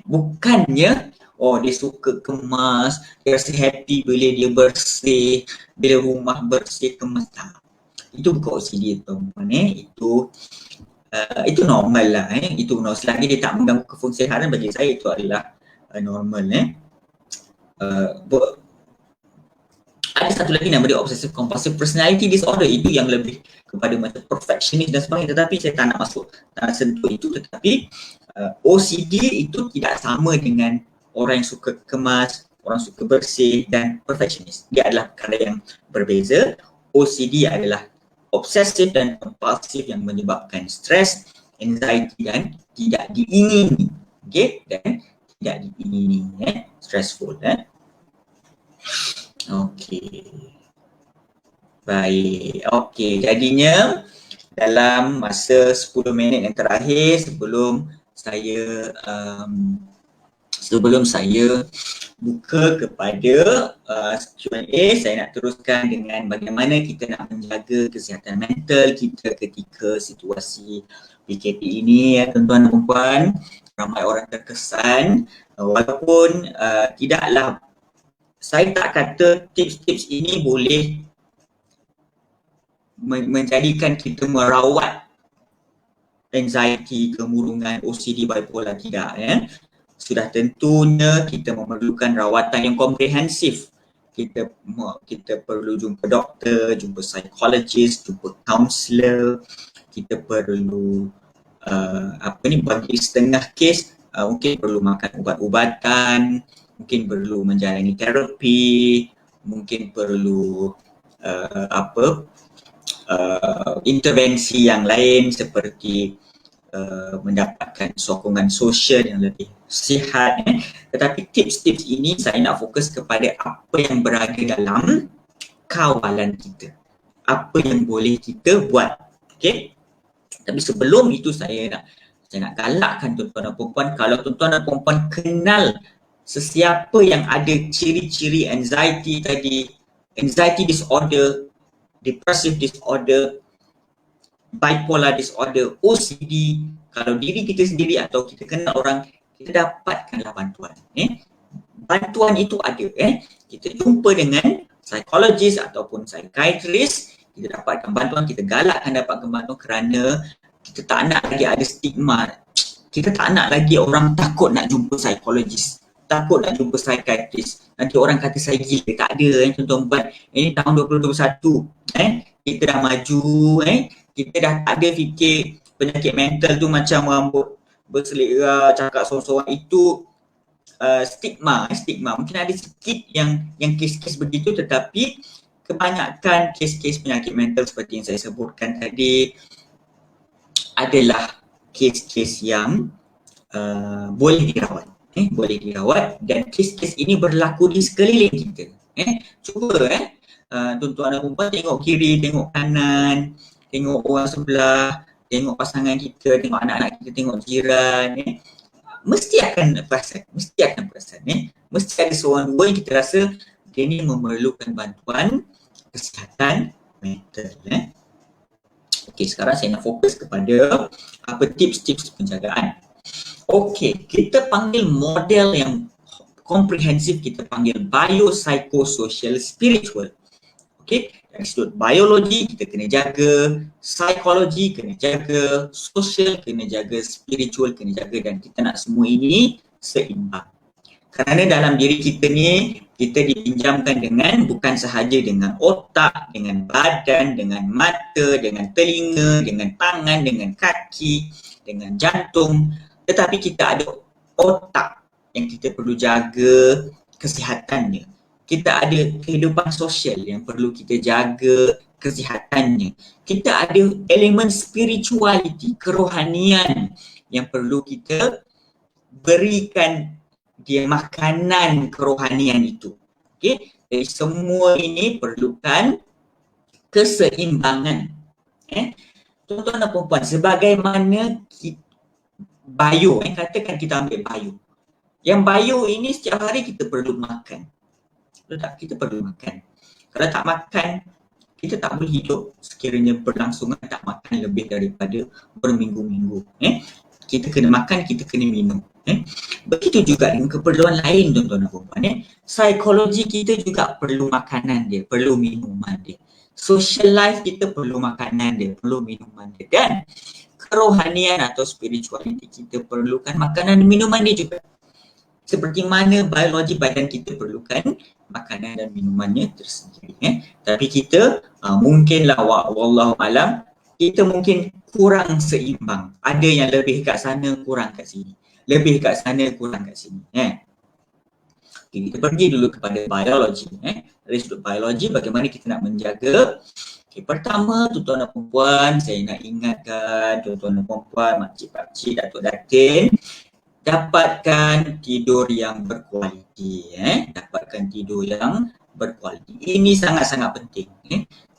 Bukannya dia suka kemas, dia rasa happy bila dia bersih, bila rumah bersih kemas. Itu bukan OCD tuan-tuan. Itu normal lah. Itu normal. Selagi dia tak mengganggu kefungsian harian, bagi saya itu adalah normal. Ada satu lagi nama dia obsessive compulsive personality disorder. Itu yang lebih kepada macam perfectionist dan sebagainya, tetapi saya tak nak sentuh itu. Tetapi OCD itu tidak sama dengan orang yang suka kemas, orang suka bersih dan perfectionist. Dia adalah perkara yang berbeza. OCD adalah obsesif dan kompulsif yang menyebabkan stres, anxiety dan tidak diingini. Dan tidak diingini, stressful. Okey. Baik. Okey, jadinya dalam masa 10 minit yang terakhir sebelum saya buka kepada Q&A, saya nak teruskan dengan bagaimana kita nak menjaga kesihatan mental kita ketika situasi PKP ini, tuan-tuan dan puan. Ramai orang terkesan walaupun tidaklah, saya tak kata tips-tips ini boleh menjadikan kita merawat anxiety, kemurungan, OCD, bipolar, tidak. Sudah tentunya kita memerlukan rawatan yang komprehensif. Kita perlu jumpa doktor, jumpa psikologis, jumpa kaunselor. Kita perlu bagi setengah kes mungkin perlu makan ubat-ubatan, mungkin perlu menjalani terapi, mungkin perlu intervensi yang lain seperti mendapatkan sokongan sosial yang lebih sihat. Tetapi tips-tips ini saya nak fokus kepada apa yang berada dalam kawalan kita, apa yang boleh kita buat. Okey. Tapi sebelum itu saya nak galakkan tuan-tuan dan puan-puan, kalau tuan-tuan dan puan-puan kenal sesiapa yang ada ciri-ciri anxiety tadi, anxiety disorder, depressive disorder, bipolar disorder, OCD, kalau diri kita sendiri atau kita kenal orang, kita dapatkanlah bantuan. Bantuan itu ada. Kita jumpa dengan psikologis ataupun psikiatris, kita dapatkan bantuan, kita galakkan dapatkan bantuan kerana kita tak nak lagi ada stigma. Kita tak nak lagi orang takut nak jumpa psikologis, takut nak jumpa psikiatris. Nanti orang kata saya gila. Tak ada tuan-tuan. Ini tahun 2021. Kita dah maju. Kita dah tak ada fikir penyakit mental tu macam rambut berselera, cakap sorang-sorang. Itu stigma. Mungkin ada sikit yang kes-kes begitu, tetapi kebanyakan kes-kes penyakit mental seperti yang saya sebutkan tadi adalah kes-kes yang boleh dirawat. Boleh dirawat dan kes-kes ini berlaku di sekeliling kita. Cuba tuan-tuan dan puan tengok kiri, tengok kanan, tengok orang sebelah, tengok pasangan kita, tengok anak-anak kita, tengok jiran. Mesti akan perasan. Mesti ada seorang dua yang kita rasa dia ni memerlukan bantuan kesihatan mental. Okey, sekarang saya nak fokus kepada apa tips-tips penjagaan. Okey, kita panggil model yang komprehensif, kita panggil biopsychosocial spiritual. Okey, dari sudut biologi kita kena jaga, psikologi kena jaga, sosial kena jaga, spiritual kena jaga, dan kita nak semua ini seimbang. Kerana dalam diri kita ni, kita dipinjamkan dengan bukan sahaja dengan otak, dengan badan, dengan mata, dengan telinga, dengan tangan, dengan kaki, dengan jantung. Tetapi kita ada otak yang kita perlu jaga kesihatannya. Kita ada kehidupan sosial yang perlu kita jaga kesihatannya. Kita ada elemen spirituality, kerohanian yang perlu kita berikan dia makanan kerohanian itu. Okey, Jadi semua ini perlukan keseimbangan. Tuan-tuan dan puan-puan, sebagaimana bio, katakan kita ambil bio. Yang bio ini setiap hari kita perlu makan. Betul tak? Kita perlu makan. Kalau tak makan, kita tak boleh hidup sekiranya berlangsungan tak makan lebih daripada berminggu-minggu. Kita kena makan, kita kena minum. Begitu juga dengan keperluan lain, tuan-tuan dan puan-puan. Psikologi kita juga perlu makanan dia, perlu minuman dia. Social life kita perlu makanan dia, perlu minuman dia. Dan kerohanian atau spirituality kita perlukan makanan dan minuman dia juga. Seperti mana biologi badan kita perlukan makanan dan minumannya tersendiri. Tapi kita mungkinlah wallahu alam, kita mungkin kurang seimbang. Ada yang lebih kat sana, kurang kat sini. Lebih kat sana, kurang kat sini. Okay, kita pergi dulu kepada biologi. Dari sudut biologi, bagaimana kita nak menjaga. Okay, pertama, tuan-tuan dan puan-puan, saya nak ingatkan tuan-tuan dan puan-puan, makcik-pakcik, datuk-datin, dapatkan tidur yang berkualiti. Dapatkan tidur yang berkualiti. Ini sangat-sangat penting.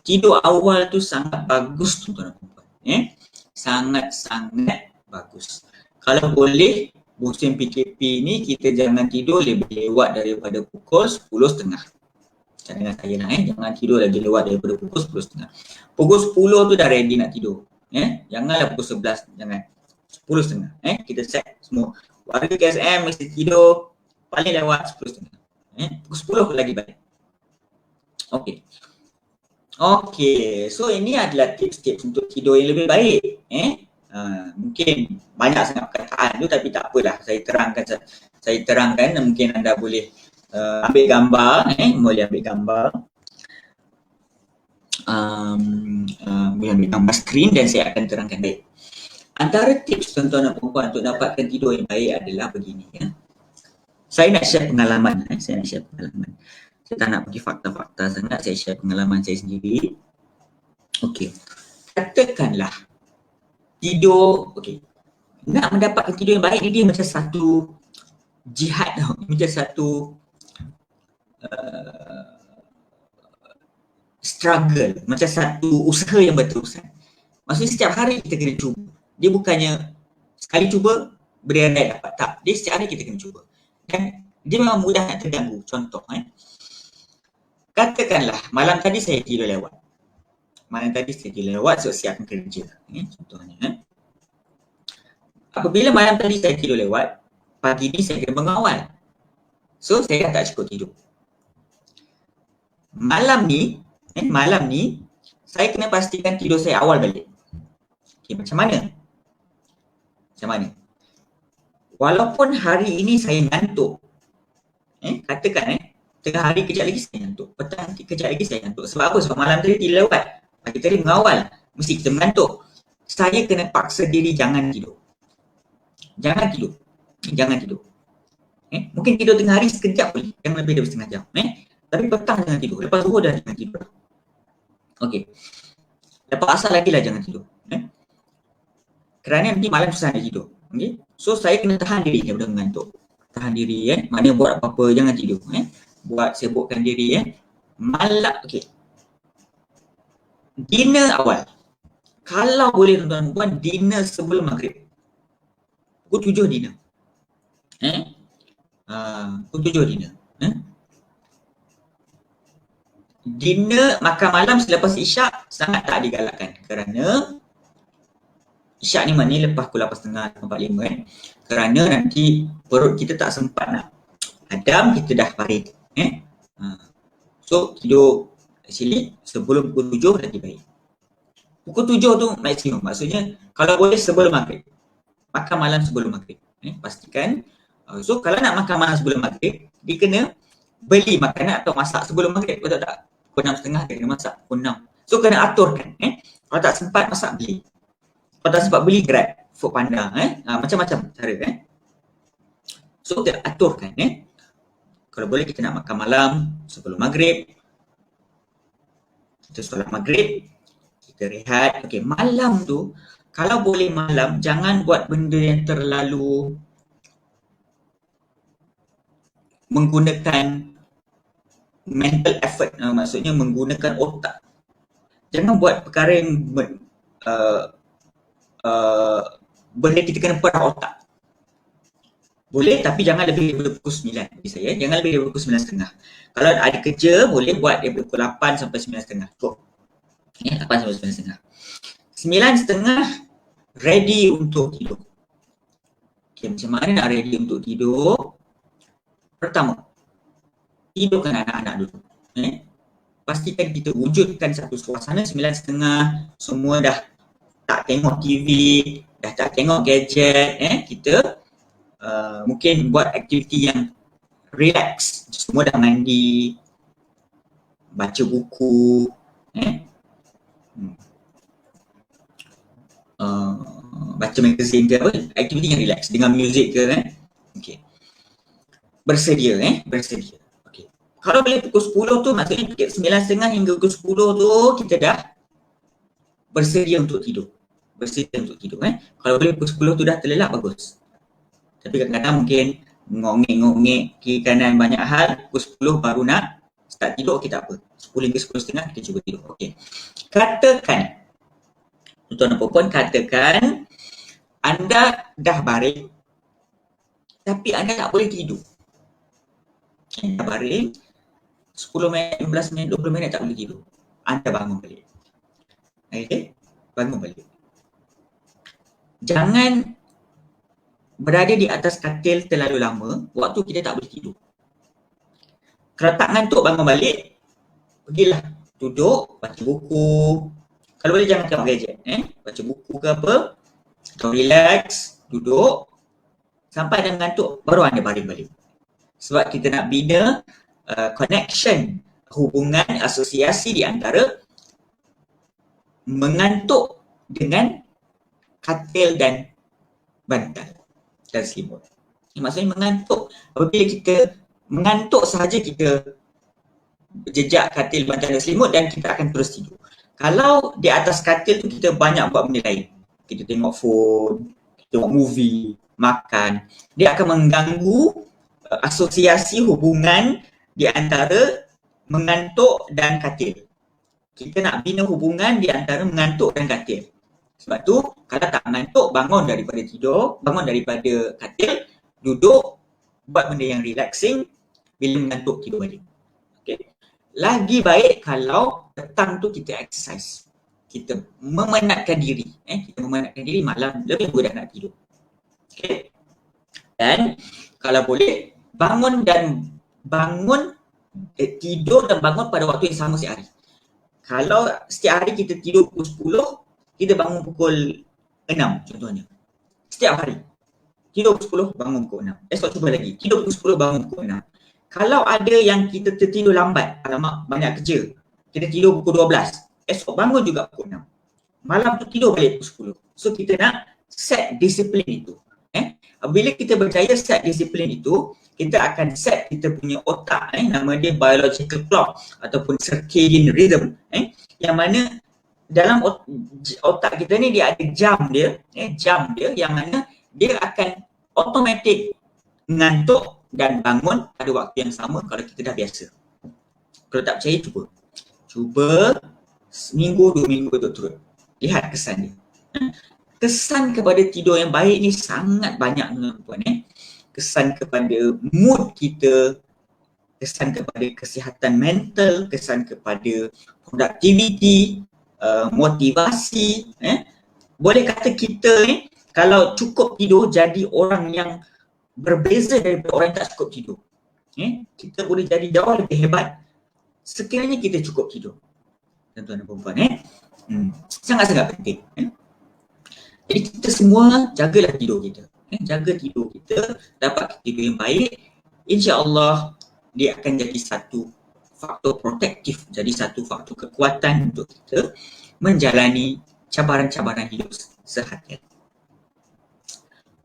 Tidur awal tu sangat bagus, tuan-tuan dan puan-puan. Sangat-sangat bagus. Kalau boleh, musim PKP ni kita jangan tidur lebih lewat daripada pukul 10.30. Macam dengan saya lah, jangan tidur lagi lewat daripada pukul 10.30. Pukul 10 tu dah ready nak tidur. Janganlah pukul 11, jangan. 10.30. Kita set semua. Warga KSM mesti tidur paling lewat 10.30. Pukul 10 lagi baik. Okey, so ini adalah tips-tips untuk tidur yang lebih baik. Mungkin banyak sangat perkataan tu, tapi tak apalah, saya terangkan dan mungkin anda boleh ambil gambar, boleh ambil gambar. Boleh ambil gambar skrin dan saya akan terangkan baik. Antara tips tuan-tuan dan puan-puan untuk dapatkan tidur yang baik adalah begini. Saya nak share pengalaman. Saya tak nak pergi fakta-fakta sangat, saya share pengalaman saya sendiri. Okey. Katakanlah tidur, nak mendapatkan tidur yang baik ni dia macam satu jihad tau. Macam satu struggle, macam satu usaha yang berterusan. Maksudnya setiap hari kita kena cuba. Dia bukannya sekali cuba, beredar dapat. Tak, dia setiap hari kita kena cuba. Dan dia memang mudah nak terganggu. Contoh, katakanlah malam tadi saya tidur lewat. Sebab saya akan kerja. Contohnya. Apabila malam tadi saya tidur lewat, pagi ni saya kena mengawal. So, saya tak cukup tidur. Malam ni, saya kena pastikan tidur saya awal balik. Macam mana? Walaupun hari ini saya ngantuk, katakan tengah hari kejap lagi saya ngantuk, petang nanti kejap lagi saya ngantuk. Sebab apa? Sebab malam tadi tidur lewat, pagi tadi mengawal, mesti kita mengantuk. Saya kena paksa diri jangan tidur. Jangan tidur. Mungkin tidur tengah hari sekejap boleh, jangan lebih dari setengah jam. Tapi petang jangan tidur, lepas zuhur dah jangan tidur. Lepas asar lagi lah jangan tidur. Kerana nanti malam susah nak tidur. So saya kena tahan diri daripada mengantuk. Tahan diri, maknanya buat apa-apa jangan tidur. Buat sibukkan diri. Malam, dinner awal. Kalau boleh tuan-tuan puan, dinner sebelum maghrib. Pukul 7 dinner. Pukul 7 dinner. Dinner makan malam selepas isyak sangat tak digalakkan kerana isyak ni maknanya lepas pukul 8.30, 45 kerana nanti perut kita tak sempat nak hadam, kita dah farid. So tidur actually sebelum pukul 7 lagi baik. Pukul 7 tu maksimum, maksudnya kalau boleh sebelum maghrib. Makan malam sebelum maghrib. Pastikan. So kalau nak makan malam sebelum maghrib, dia kena beli makanan atau masak sebelum maghrib, betul tak? Pukul 6.30 dia kena masak, pukul 6. So kena aturkan. Kalau tak sempat masak, beli. Kalau tak sempat beli, Grab, Foodpanda. Macam-macam cara. So kita aturkan. Kalau boleh kita nak makan malam sebelum maghrib. Kita solat maghrib, kita rehat. Malam tu, kalau boleh malam, jangan buat benda yang terlalu menggunakan mental effort, maksudnya menggunakan otak. Jangan buat perkara yang benda kita kena perah otak. Boleh, tapi jangan lebih daripada pukul 9 bagi saya. Jangan lebih daripada pukul 9.30. Kalau ada kerja, boleh buat daripada pukul 8 sampai 9.30. Cukup. 8 sampai 9.30. 9.30 ready untuk tidur. Okay, macam mana nak ready untuk tidur? Pertama, tidurkan anak-anak dulu. Pastikan kita wujudkan satu suasana 9.30, semua dah tak tengok TV, dah tak tengok gadget, kita mungkin buat aktiviti yang relax. Semua dah mandi, baca buku, baca magazine ke apa, aktiviti yang relax dengan muzik ke, okey. Bersedia, bersedia. Okey. Kalau boleh pukul 10 tu, maksudnya 9.30 hingga pukul 10 tu kita dah bersedia untuk tidur. Bersedia untuk tidur, Kalau boleh pukul 10 tu dah terlelap, bagus. Tapi kadang-kadang mungkin ngongek-ngongek kiri kanan banyak hal, pukul 10 baru nak start tidur, okey tak apa. 10 hingga 10.30 kita cuba tidur. Okey. Katakan, tuan-tuan dan puan, katakan anda dah baring tapi anda tak boleh tidur. Anda baring 10 minit, 15 minit, 20 minit tak boleh tidur. Anda bangun balik. Okey? Bangun balik. Jangan berada di atas katil terlalu lama waktu kita tak boleh tidur. Kalau tak ngantuk bangun balik, pergilah duduk, baca buku. Kalau boleh jangan tengok gadget, baca buku ke apa, atau relax, duduk sampai dah ngantuk baru anda baring balik. Sebab kita nak bina connection, hubungan, asosiasi di antara mengantuk dengan katil dan bantal dan selimut. Maksudnya mengantuk, apabila kita mengantuk sahaja kita jejak katil, bantal dan selimut dan kita akan terus tidur. Kalau di atas katil tu kita banyak buat benda lain, kita tengok phone, kita tengok movie, makan, dia akan mengganggu asosiasi hubungan di antara mengantuk dan katil. Kita nak bina hubungan di antara mengantuk dan katil. Sebab tu kalau tak mengantuk, bangun daripada tidur, bangun daripada katil, duduk, buat benda yang relaxing, bila mengantuk tidur balik. Okay. Lagi baik kalau petang tu kita exercise. Kita memenatkan diri. Kita memenatkan diri, malam lebih mudah nak tidur. Okay. Dan kalau boleh, tidur dan bangun pada waktu yang sama setiap hari. Kalau setiap hari kita tidur pukul 10, kita bangun pukul 6 contohnya. Setiap hari. Tidur pukul 10, bangun pukul 6. Esok cuba lagi. Tidur pukul 10, bangun pukul 6. Kalau ada yang kita tertidur lambat, alamak banyak kerja, kita tidur pukul 12, esok bangun juga pukul 6. Malam tu tidur balik pukul 10. So kita nak set disiplin itu. Bila kita berjaya set disiplin itu, kita akan set kita punya otak, nama dia biological clock ataupun circadian rhythm, yang mana dalam otak kita ni dia ada jam dia, yang mana dia akan automatik mengantuk dan bangun pada waktu yang sama kalau kita dah biasa. Kalau tak percaya, cuba seminggu, 2 minggu berturut-turut. Lihat kesan dia. Kesan kepada tidur yang baik ni sangat banyak, tuan-tuan. Kesan kepada mood kita, kesan kepada kesihatan mental, kesan kepada produktiviti, motivasi. Boleh kata kita kalau cukup tidur jadi orang yang berbeza daripada orang yang tak cukup tidur. Kita boleh jadi jauh lebih hebat sekiranya kita cukup tidur. Tuan-tuan dan puan-puan, sangat-sangat penting. Jadi kita semua jagalah tidur kita. Jaga tidur kita, dapat tidur yang baik, insya-Allah dia akan jadi satu faktor protektif, jadi satu faktor kekuatan untuk kita menjalani cabaran-cabaran hidup seharian.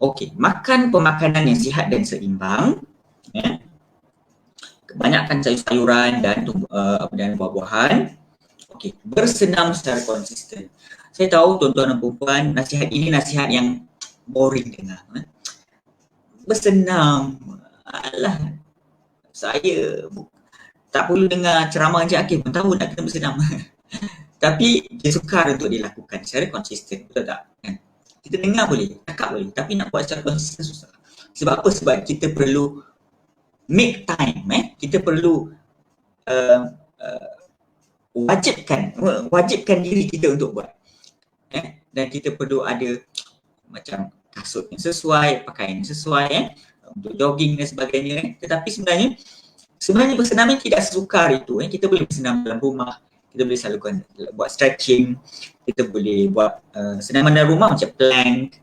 Okey, makan pemakanan yang sihat dan seimbang. Kebanyakan sayur-sayuran dan buah-buahan. Okey, bersenam secara konsisten. Saya tahu tuan-tuan dan puan, nasihat ini nasihat yang boring dengar. Bersenam, alah, saya tak perlu dengar ceramah Encik Hakim pun tahu nak kena bersenam. Tapi dia sukar untuk dilakukan secara konsisten, betul tak? Kan? Kita dengar boleh, cakap boleh, tapi nak buat secara konsisten susah. Sebab apa? Sebab kita perlu make time, kita perlu uh, uh, wajibkan diri kita untuk buat. Dan kita perlu ada macam kasut yang sesuai, pakaian yang sesuai, untuk jogging dan sebagainya. Tetapi sebenarnya bersenam ini tidak sesukar itu. Kita boleh bersenam dalam rumah, kita boleh selalu buat stretching, kita boleh buat senaman dalam rumah macam plank,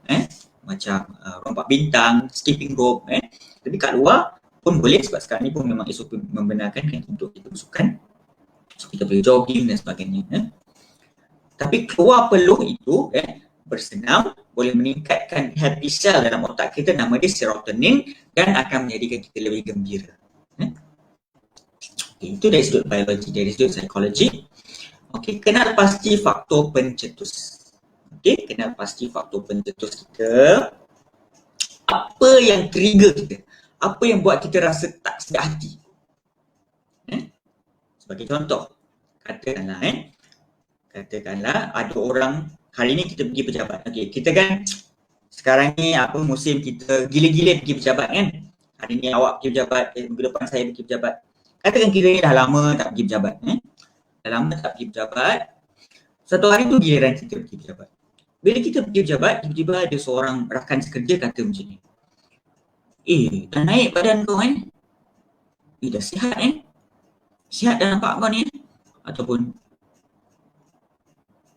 macam rompak bintang, skipping rope. Tapi kat luar pun boleh, sebab sekarang ni pun memang SOP membenarkan kan untuk kita bersukan. So kita boleh jogging dan sebagainya. Tapi keluar peluh itu, bersenam boleh meningkatkan happy cell dalam otak kita, nama dia serotonin, dan akan menjadikan kita lebih gembira. Itu dari sudut biologi, dari sudut psikologi. Kenal pasti faktor pencetus. Kenal pasti faktor pencetus kita. Apa yang trigger kita? Apa yang buat kita rasa tak sedap hati? Sebagai contoh, katakanlah ada orang, hari ni kita pergi pejabat. Kita kan sekarang ni musim kita gila-gila pergi pejabat kan. Hari ni awak pergi pejabat, minggu depan saya pergi pejabat. Katakan kita ni dah lama tak pergi pejabat. Dah lama tak pergi pejabat. Satu hari tu giliran kita pergi pejabat. Bila kita pergi pejabat, tiba-tiba ada seorang rakan sekerja kata macam ni. Dah naik badan kau kan? Dah sihat sihat dah nampak kau ni ataupun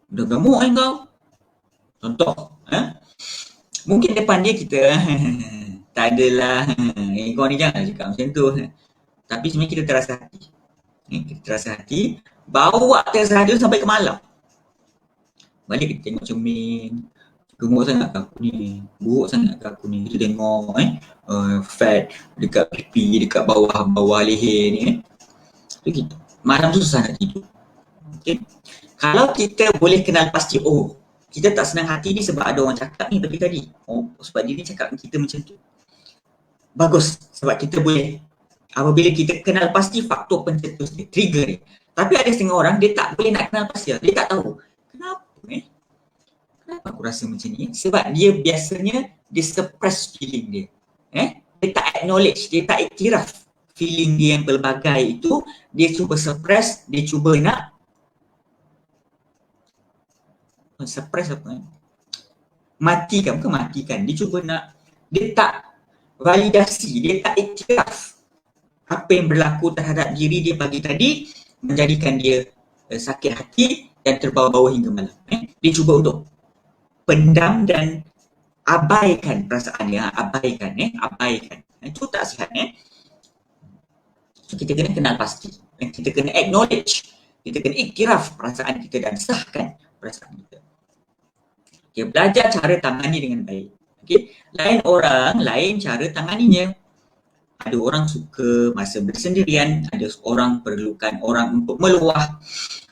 dah gemuk kan kau? Contoh, mungkin depan dia kita tak adalah, kau ni jangan cakap macam tu. Tapi sebenarnya kita terasa hati. Kita terasa hati, bawa terasa hati sampai ke malam. Balik kita tengok cermin, gemuk sangat ke aku ni, buruk sangat ke aku ni. Kita tengok fat dekat pipi, dekat bawah leher ni. Kita, malam tu susah nak tidur. Kalau kita boleh kenal pasti, kita tak senang hati ni sebab ada orang cakap ni tadi. Sebab dia ni cakap kita macam tu. Bagus, sebab kita boleh, apabila kita kenal pasti faktor pencetus dia, trigger dia. Tapi ada setengah orang, dia tak boleh nak kenal pasti. Dia tak tahu. Kenapa Kenapa aku rasa macam ni? Sebab dia biasanya, dia suppress feeling dia. Dia tak acknowledge, dia tak iktiraf feeling dia yang pelbagai itu. Dia cuba suppress, dia cuba nak suppress matikan, bukan matikan. Dia cuba nak, dia tak validasi, dia tak iktiraf apa yang berlaku terhadap diri dia pagi tadi, menjadikan dia sakit hati dan terbawa-bawa hingga malam. Dia cuba untuk pendam dan abaikan perasaan dia, abaikan. Itu tak sihat. So, kita kena kenal pasti, kita kena acknowledge, kita kena iktiraf perasaan kita dan sahkan perasaan kita. Belajar cara tangani dengan baik. Lain orang, lain cara tanganinya. Ada orang suka masa bersendirian, ada orang perlukan orang untuk meluah,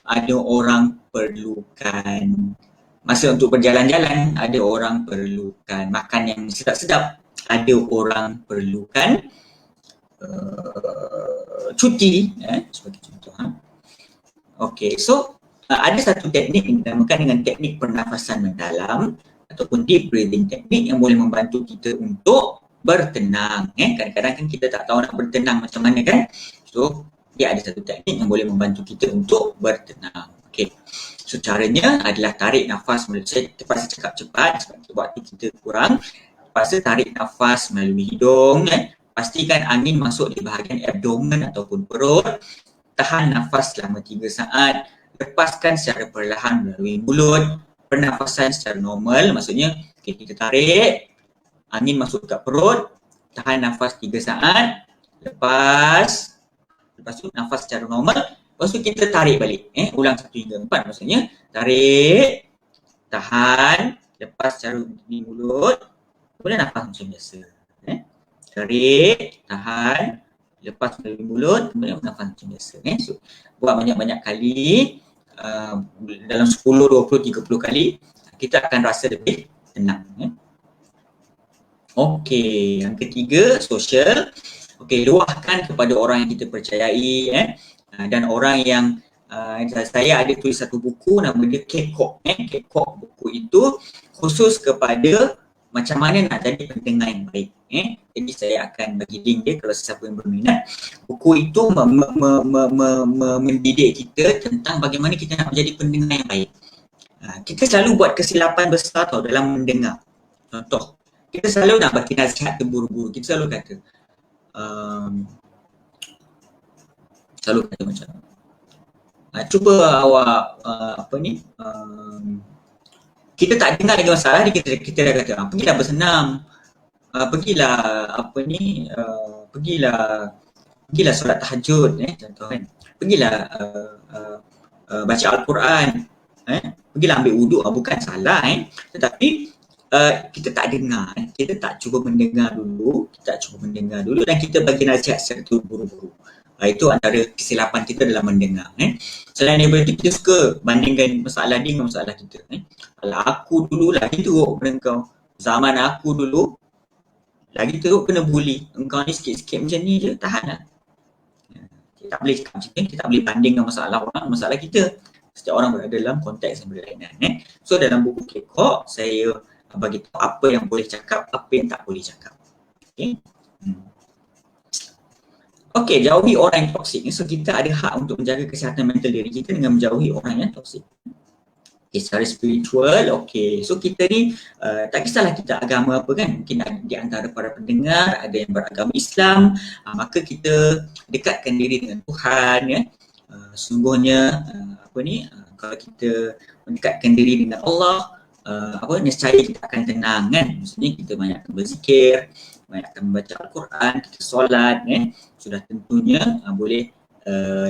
ada orang perlukan masa untuk berjalan-jalan, ada orang perlukan makan yang sedap-sedap, ada orang perlukan cuti, sebagai contoh. So ada satu teknik yang dinamakan dengan teknik pernafasan mendalam ataupun deep breathing teknik yang boleh membantu kita untuk bertenang. Kadang-kadang kan kita tak tahu nak bertenang macam mana kan. So dia ada satu teknik yang boleh membantu kita untuk bertenang. So caranya adalah tarik nafas melalui, saya terpaksa cakap cepat sebab waktu kita kurang. Terpaksa tarik nafas melalui hidung. Pastikan angin masuk di bahagian abdomen ataupun perut. Tahan nafas selama 3 saat. Lepaskan secara perlahan melalui mulut. Pernafasan secara normal, maksudnya kita tarik, angin masuk ke perut, tahan nafas 3 saat, lepas tu nafas secara normal, lepas tu kita tarik balik. Ulang 1 hingga 4, maksudnya tarik, tahan, lepas secara di mulut, kemudian nafas macam biasa. Tarik, tahan, lepas melalui mulut, kemudian nafas macam biasa. So, buat banyak-banyak kali, dalam 10, 20, 30 kali, kita akan rasa lebih tenang. Yang ketiga, sosial. Okey, luahkan kepada orang yang kita percayai dan orang yang saya ada tulis satu buku nama dia K-Pop. K-Pop buku itu khusus kepada macam mana nak jadi pendengar yang baik. Jadi saya akan bagi link dia kalau sesiapa yang berminat. Buku itu mendidik kita tentang bagaimana kita nak menjadi pendengar yang baik. Kita selalu buat kesilapan besar tau dalam mendengar. Contoh, kita selalu nak bagi nasihat terburu-buru. Kita selalu kata macam cuba awak kita tak dengar lagi masalah dia, kita dah kata pergilah bersenam, pergilah solat tahajud, contoh kan, pergilah baca Al-Quran, pergilah ambil wuduk, bukan salah tetapi kita tak dengar, kita tak cuba mendengar dulu, dan kita bagi nasihat secara terburu-buru. Itu antara kesilapan kita dalam mendengar. Selain daripada itu, kita suka bandingkan masalah dia dengan masalah kita. Kalau aku dulu lagi teruk daripada kau, zaman aku dulu lagi teruk kena bully, engkau ni sikit-sikit macam ni je, tahan lah. Kita tak boleh cakap macam ni, kita tak boleh bandingkan masalah orang, masalah kita. Setiap orang berada dalam konteks yang berlainan. So dalam buku K-Pop, saya bagi tahu apa yang boleh cakap, apa yang tak boleh cakap. Okey, jauhi orang yang toksik. So kita ada hak untuk menjaga kesihatan mental diri kita dengan menjauhi orang yang toksik. Okay, secara spiritual, okey. So kita ni tak kisahlah kita agama apa kan. Mungkin di antara para pendengar ada yang beragama Islam, maka kita dekatkan diri dengan Tuhan ya. Sungguhnya kalau kita mendekatkan diri dengan Allah, nescaya kita akan tenang kan. Maksudnya kita banyakkan berzikir, banyakkan membaca Al-Quran, kita solat sudah tentunya boleh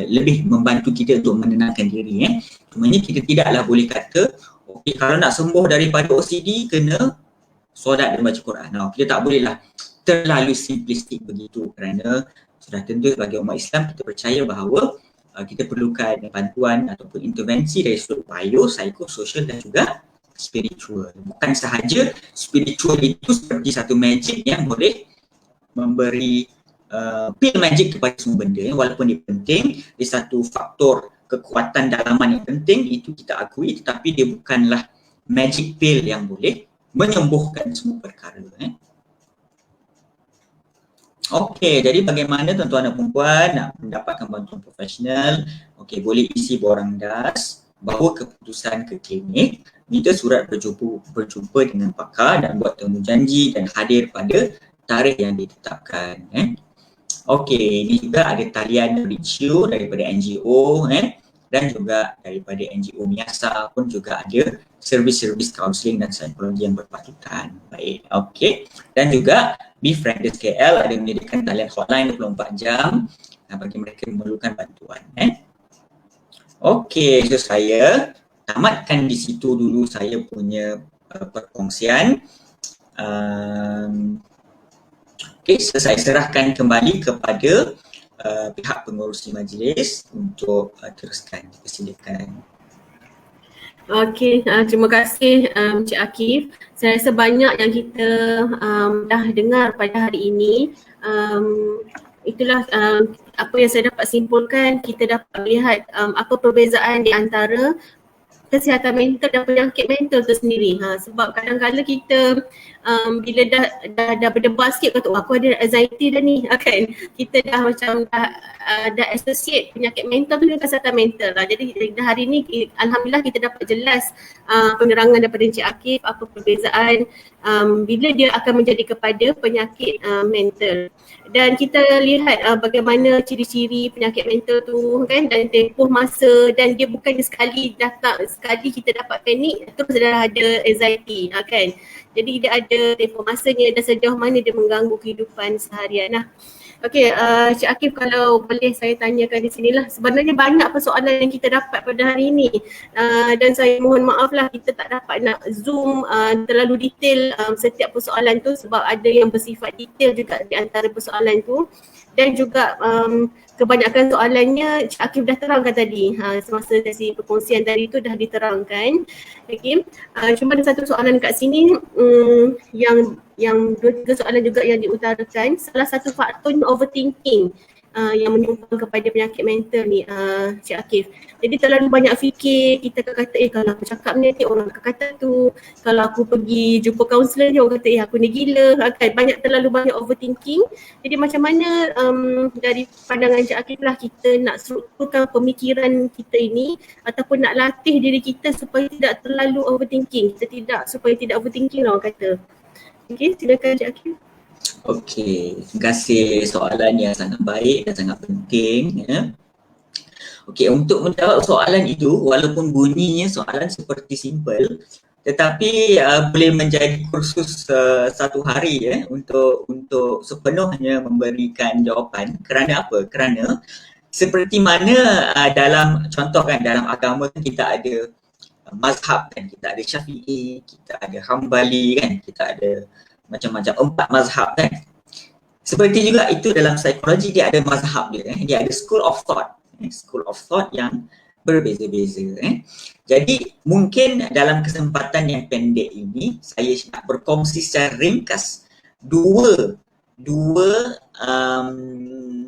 lebih membantu kita untuk menenangkan diri Cumanya kita tidaklah boleh kata okey, kalau nak sembuh daripada OCD kena solat dan baca Quran. Kita tak bolehlah terlalu simplistik begitu, kerana sudah tentu sebagai umat Islam kita percaya bahawa kita perlukan bantuan ataupun intervensi dari sudut bio, psikososial dan juga spiritual. Bukan sahaja spiritual itu seperti satu magic yang boleh memberi pil magic kepada semua benda. Walaupun dia penting, dia satu faktor kekuatan dalaman yang penting, itu kita akui, tetapi dia bukanlah magic pill yang boleh menyembuhkan semua perkara. Okey, jadi bagaimana tuan-tuan dan puan nak mendapatkan bantuan profesional? Okey, boleh isi borang das, bawa keputusan ke klinik, minta surat berjumpa dengan pakar dan buat temu janji dan hadir pada tarikh yang ditetapkan. Okey, ini juga ada talian Reach You daripada NGO dan juga daripada NGO Miasa pun juga ada servis-servis kaunseling dan psikologi yang berpatutan. Baik, okey. Dan juga Befrienders KL ada menyediakan talian hotline 24 jam bagi mereka yang memerlukan bantuan. Okey, so saya tamatkan di situ dulu saya punya perkongsian. Okey, so saya serahkan kembali kepada pihak pengurusi majlis untuk teruskan. Silakan. Okey, terima kasih Encik Akif. Saya rasa banyak yang kita dah dengar pada hari ini. Itulah apa yang saya dapat simpulkan. Kita dapat melihat apa perbezaan di antara kesihatan mental dan penyakit mental tu sendiri. Sebab kadang-kadang kita bila dah berdebar sikit kata aku ada anxiety dah ni kan. Kita dah macam dah associate penyakit mental tu dengan kesihatan mental lah. Jadi hari ni alhamdulillah kita dapat jelas penerangan daripada Encik Akif apa perbezaan bila dia akan menjadi kepada penyakit mental. Dan kita lihat bagaimana ciri-ciri penyakit mental tu kan, dan tempoh masa, dan dia bukannya sekali kita dapat panik terus dah ada anxiety kan. Jadi dia ada tempoh masanya dan sejauh mana dia mengganggu kehidupan seharian. Okey, Cik Akif, kalau boleh saya tanyakan di sinilah. Sebenarnya banyak persoalan yang kita dapat pada hari ini dan saya mohon maaf lah kita tak dapat nak zoom terlalu detail setiap persoalan tu sebab ada yang bersifat detail juga di antara persoalan tu, dan juga kebanyakan soalannya Cik Akif dah terangkan tadi semasa sesi perkongsian tadi tu dah diterangkan. Okey, cuma ada satu soalan kat sini yang yang 2-3 soalan juga yang diutarakan, salah satu faktornya overthinking yang menyumbang kepada penyakit mental ni, Cik Akif. Jadi terlalu banyak fikir, kita akan kata kalau aku cakap ni nanti orang akan kata tu, kalau aku pergi jumpa kaunselor ni orang kata aku ni gila, terlalu banyak overthinking. Jadi macam mana dari pandangan Cik Akif lah kita nak strukturkan pemikiran kita ini ataupun nak latih diri kita supaya tidak terlalu overthinking, supaya tidak overthinking lah orang kata. Okey, silakan Cik Akif. Okey, terima kasih, soalan yang sangat baik dan sangat penting ya. Okey, untuk menjawab soalan itu, walaupun bunyinya soalan seperti simple, tetapi boleh menjadi kursus satu hari ya untuk sepenuhnya memberikan jawapan. Kerana apa? Kerana seperti mana dalam contoh kan, dalam agama kita ada mazhab kan, kita ada Syafi'i, kita ada Hambali kan, kita ada macam-macam 4 mazhab kan. Seperti juga itu dalam psikologi dia ada mazhab dia, dia ada school of thought yang berbeza-beza. Jadi mungkin dalam kesempatan yang pendek ini saya nak berkongsi secara ringkas dua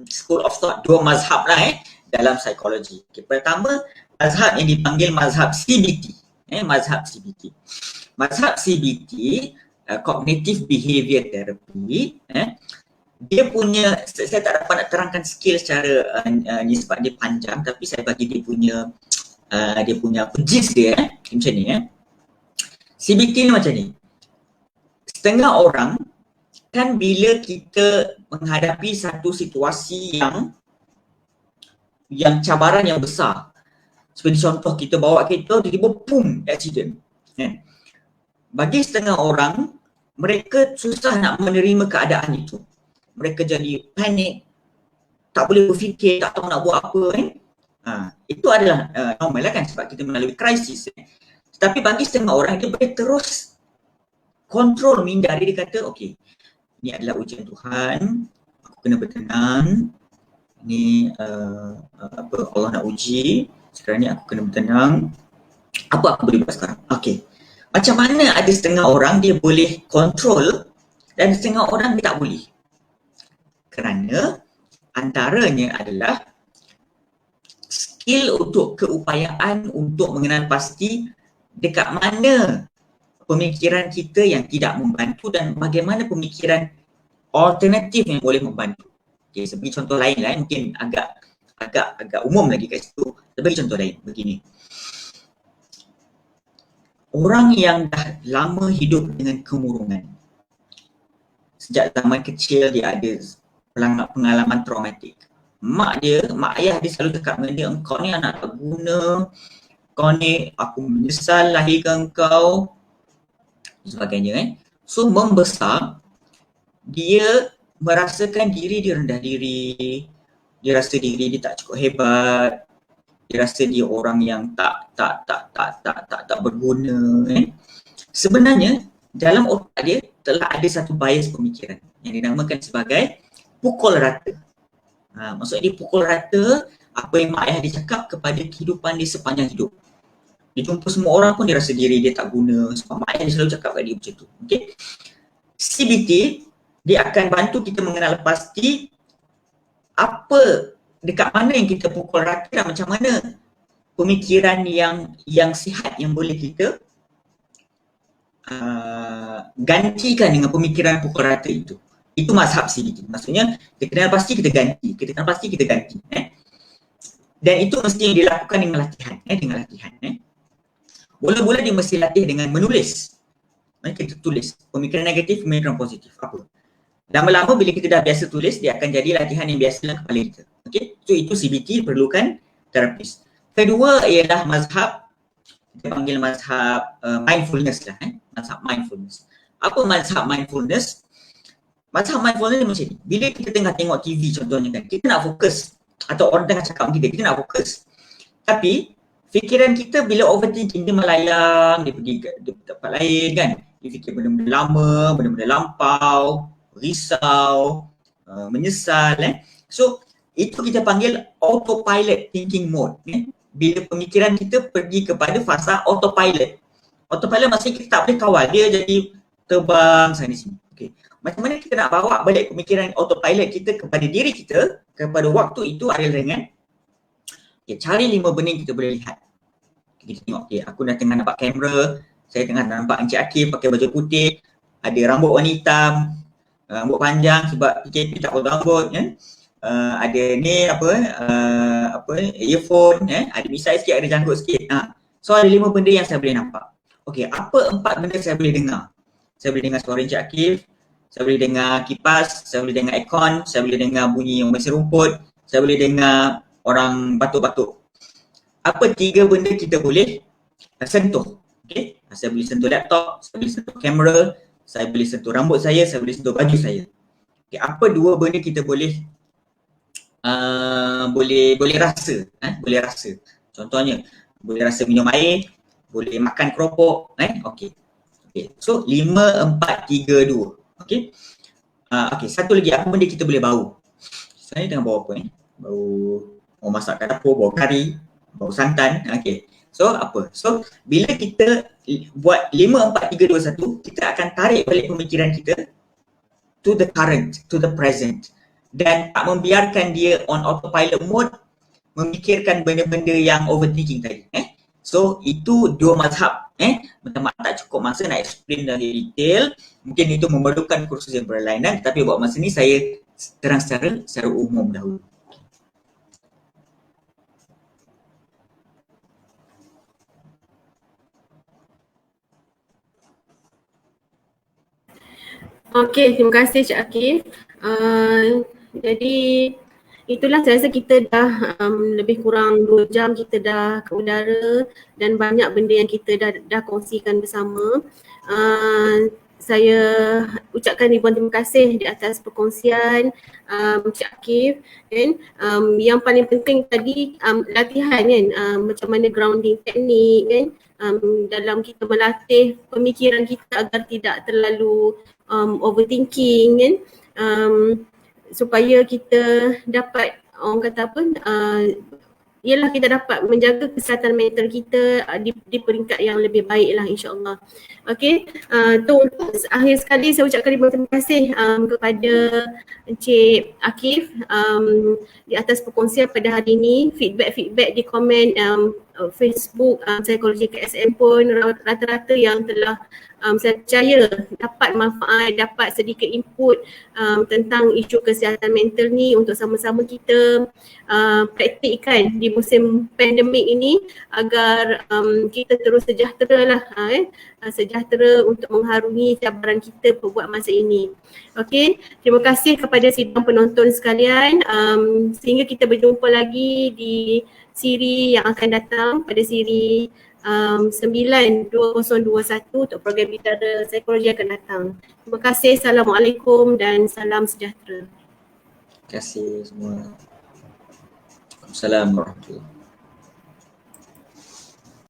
school of thought, 2 mazhab lah dalam psikologi. Okay, pertama, mazhab yang dipanggil mazhab CBT. Mazhab CBT. Mazhab CBT, Cognitive Behavior Therapy, dia punya, saya tak dapat nak terangkan skill secara ni sebab dia panjang, tapi saya bagi dia punya gist dia macam ni. CBT ni macam ni. Setengah orang kan bila kita menghadapi satu situasi yang cabaran yang besar, seperti contoh kita bawa kereta tiba-tiba boom, accident. Bagi setengah orang, mereka susah nak menerima keadaan itu. Mereka jadi panik, tak boleh berfikir, tak tahu nak buat apa. Itu adalah normal lah kan, sebab kita melalui krisis. Tetapi bagi setengah orang, dia boleh terus kontrol, menghindari. Dia kata, okey, ini adalah ujian Tuhan, aku kena bertenang. Ini Allah nak uji, sekarang ni aku kena bertenang. Apa aku boleh buat sekarang? Okey. Macam mana ada setengah orang dia boleh kontrol dan setengah orang dia tak boleh? Kerana antaranya adalah skill untuk keupayaan untuk mengenal pasti dekat mana pemikiran kita yang tidak membantu dan bagaimana pemikiran alternatif yang boleh membantu. Okay, sebagai contoh lain lah, mungkin agak umum lagi kat situ. Sebagai contoh lain, begini. Orang yang dah lama hidup dengan kemurungan, sejak zaman kecil dia ada pengalaman traumatik. Mak ayah dia selalu cakap dengan dia, engkau ni anak tak guna, kau ni aku menyesal lahirkan kau, sebagainya. So membesar, dia merasakan diri dia rendah diri, dia rasa diri dia tak cukup hebat, dia rasa dia orang yang tak berguna. Sebenarnya dalam otak dia telah ada satu bias pemikiran yang dinamakan sebagai pukul rata. Maksudnya dia pukul rata apa yang mak ayah dia cakap kepada kehidupan dia sepanjang hidup. Dia jumpa semua orang pun dia rasa diri dia tak guna sebab mak ayah dia selalu cakap kat dia macam tu. Okay? CBT dia akan bantu kita mengenal pasti apa, dekat mana yang kita pukul rata dan macam mana pemikiran yang sihat yang boleh kita gantikan dengan pemikiran pukul rata itu. Itu mazhab CBT. Maksudnya kita kenal pasti kita ganti. Dan itu mesti yang dilakukan dengan latihan. Mula-mula dia mesti latih dengan menulis. Kita tulis pemikiran negatif, pemikiran positif apa. Lama-lama bila kita dah biasa tulis, dia akan jadi latihan yang biasa dalam kepala kita. Okay? So itu CBT perlukan terapis. Kedua ialah mazhab, kita panggil mazhab mindfulness lah. Mazhab mindfulness. Apa mazhab mindfulness? Mazhab mindfulness macam ni. Bila kita tengah tengok TV contohnya kan, kita nak fokus. Atau orang tengah cakap dengan kita nak fokus. Tapi fikiran kita bila overthinking dia melayang, dia pergi ke tempat lain kan. Dia fikir benda-benda lama, benda-benda lampau, risau, menyesal. So itu kita panggil autopilot thinking mode. Bila pemikiran kita pergi kepada fasa autopilot. Autopilot maksudnya kita tak boleh kawal, dia jadi terbang sana sini. Okey. Macam mana kita nak bawa balik pemikiran autopilot kita kepada diri kita, kepada waktu itu adalah dengan cari 5 benda yang kita boleh lihat. Kita tengok, aku dah tengah nampak kamera, saya tengah nampak Encik Akif pakai baju putih, ada rambut warna hitam, rambut panjang sebab PKP tak potong rambut, ada ni earphone, ada misai sikit, ada janggut sikit. So ada 5 benda yang saya boleh nampak. Okey, apa 4 benda saya boleh dengar? Saya boleh dengar suara Encik Akif, saya boleh dengar kipas, saya boleh dengar aircon, saya boleh dengar bunyi orang bersih rumput, saya boleh dengar orang batuk-batuk. Apa 3 benda kita boleh sentuh? Okay? Saya boleh sentuh laptop, saya boleh sentuh kamera, saya boleh sentuh rambut saya boleh sentuh baju saya. Okay, apa 2 benda kita boleh boleh rasa? Boleh rasa. Contohnya, boleh rasa minum air, boleh makan keropok. Okay. So 5, 4, 3, 2. Okay. Okay, satu lagi, apa benda kita boleh bau? Saya tengah bau apa ni? Bau masak kat dapur, bau kari, bau santan. Okay. So apa? So bila kita buat 5, 4, 3, 2, 1, kita akan tarik balik pemikiran kita to the current, to the present, dan tak membiarkan dia on autopilot mode memikirkan benda-benda yang overthinking tadi. So itu 2 mazhab. Minta maaf tak cukup masa nak explain dari detail. Mungkin itu memerlukan kursus yang berlainan, tapi buat masa ni saya terang secara umum dahulu. Okey, terima kasih Cik Akif. Jadi itulah, saya rasa kita dah lebih kurang 2 jam kita dah ke udara dan banyak benda yang kita dah kongsikan bersama. Saya ucapkan ribuan terima kasih di atas perkongsian Cik Akif, kan. Yang paling penting tadi latihan kan, macam mana grounding teknik kan, dalam kita melatih pemikiran kita agar tidak terlalu overthinking kan, supaya kita dapat, orang kata apa, ialah kita dapat menjaga kesihatan mental kita di peringkat yang lebih baik lah, insyaAllah. Okey, tu untuk akhir sekali saya ucapkan terima kasih kepada Encik Akif di atas perkongsian pada hari ini. Feedback di komen Facebook Psikologi KSM pun rata-rata yang telah saya percaya dapat manfaat, dapat sedikit input tentang isu kesihatan mental ni untuk sama-sama kita praktikkan di musim pandemik ini agar kita terus sejahtera lah, sejahtera untuk mengharungi cabaran kita buat masa ini. Okey, terima kasih kepada sidang penonton sekalian. Sehingga kita berjumpa lagi di siri yang akan datang, pada siri 9-2021 untuk program Bicara Psikologi akan datang. Terima kasih. Assalamualaikum dan salam sejahtera. Terima kasih semua. Assalamualaikum warahmatullahi wabarakatuh.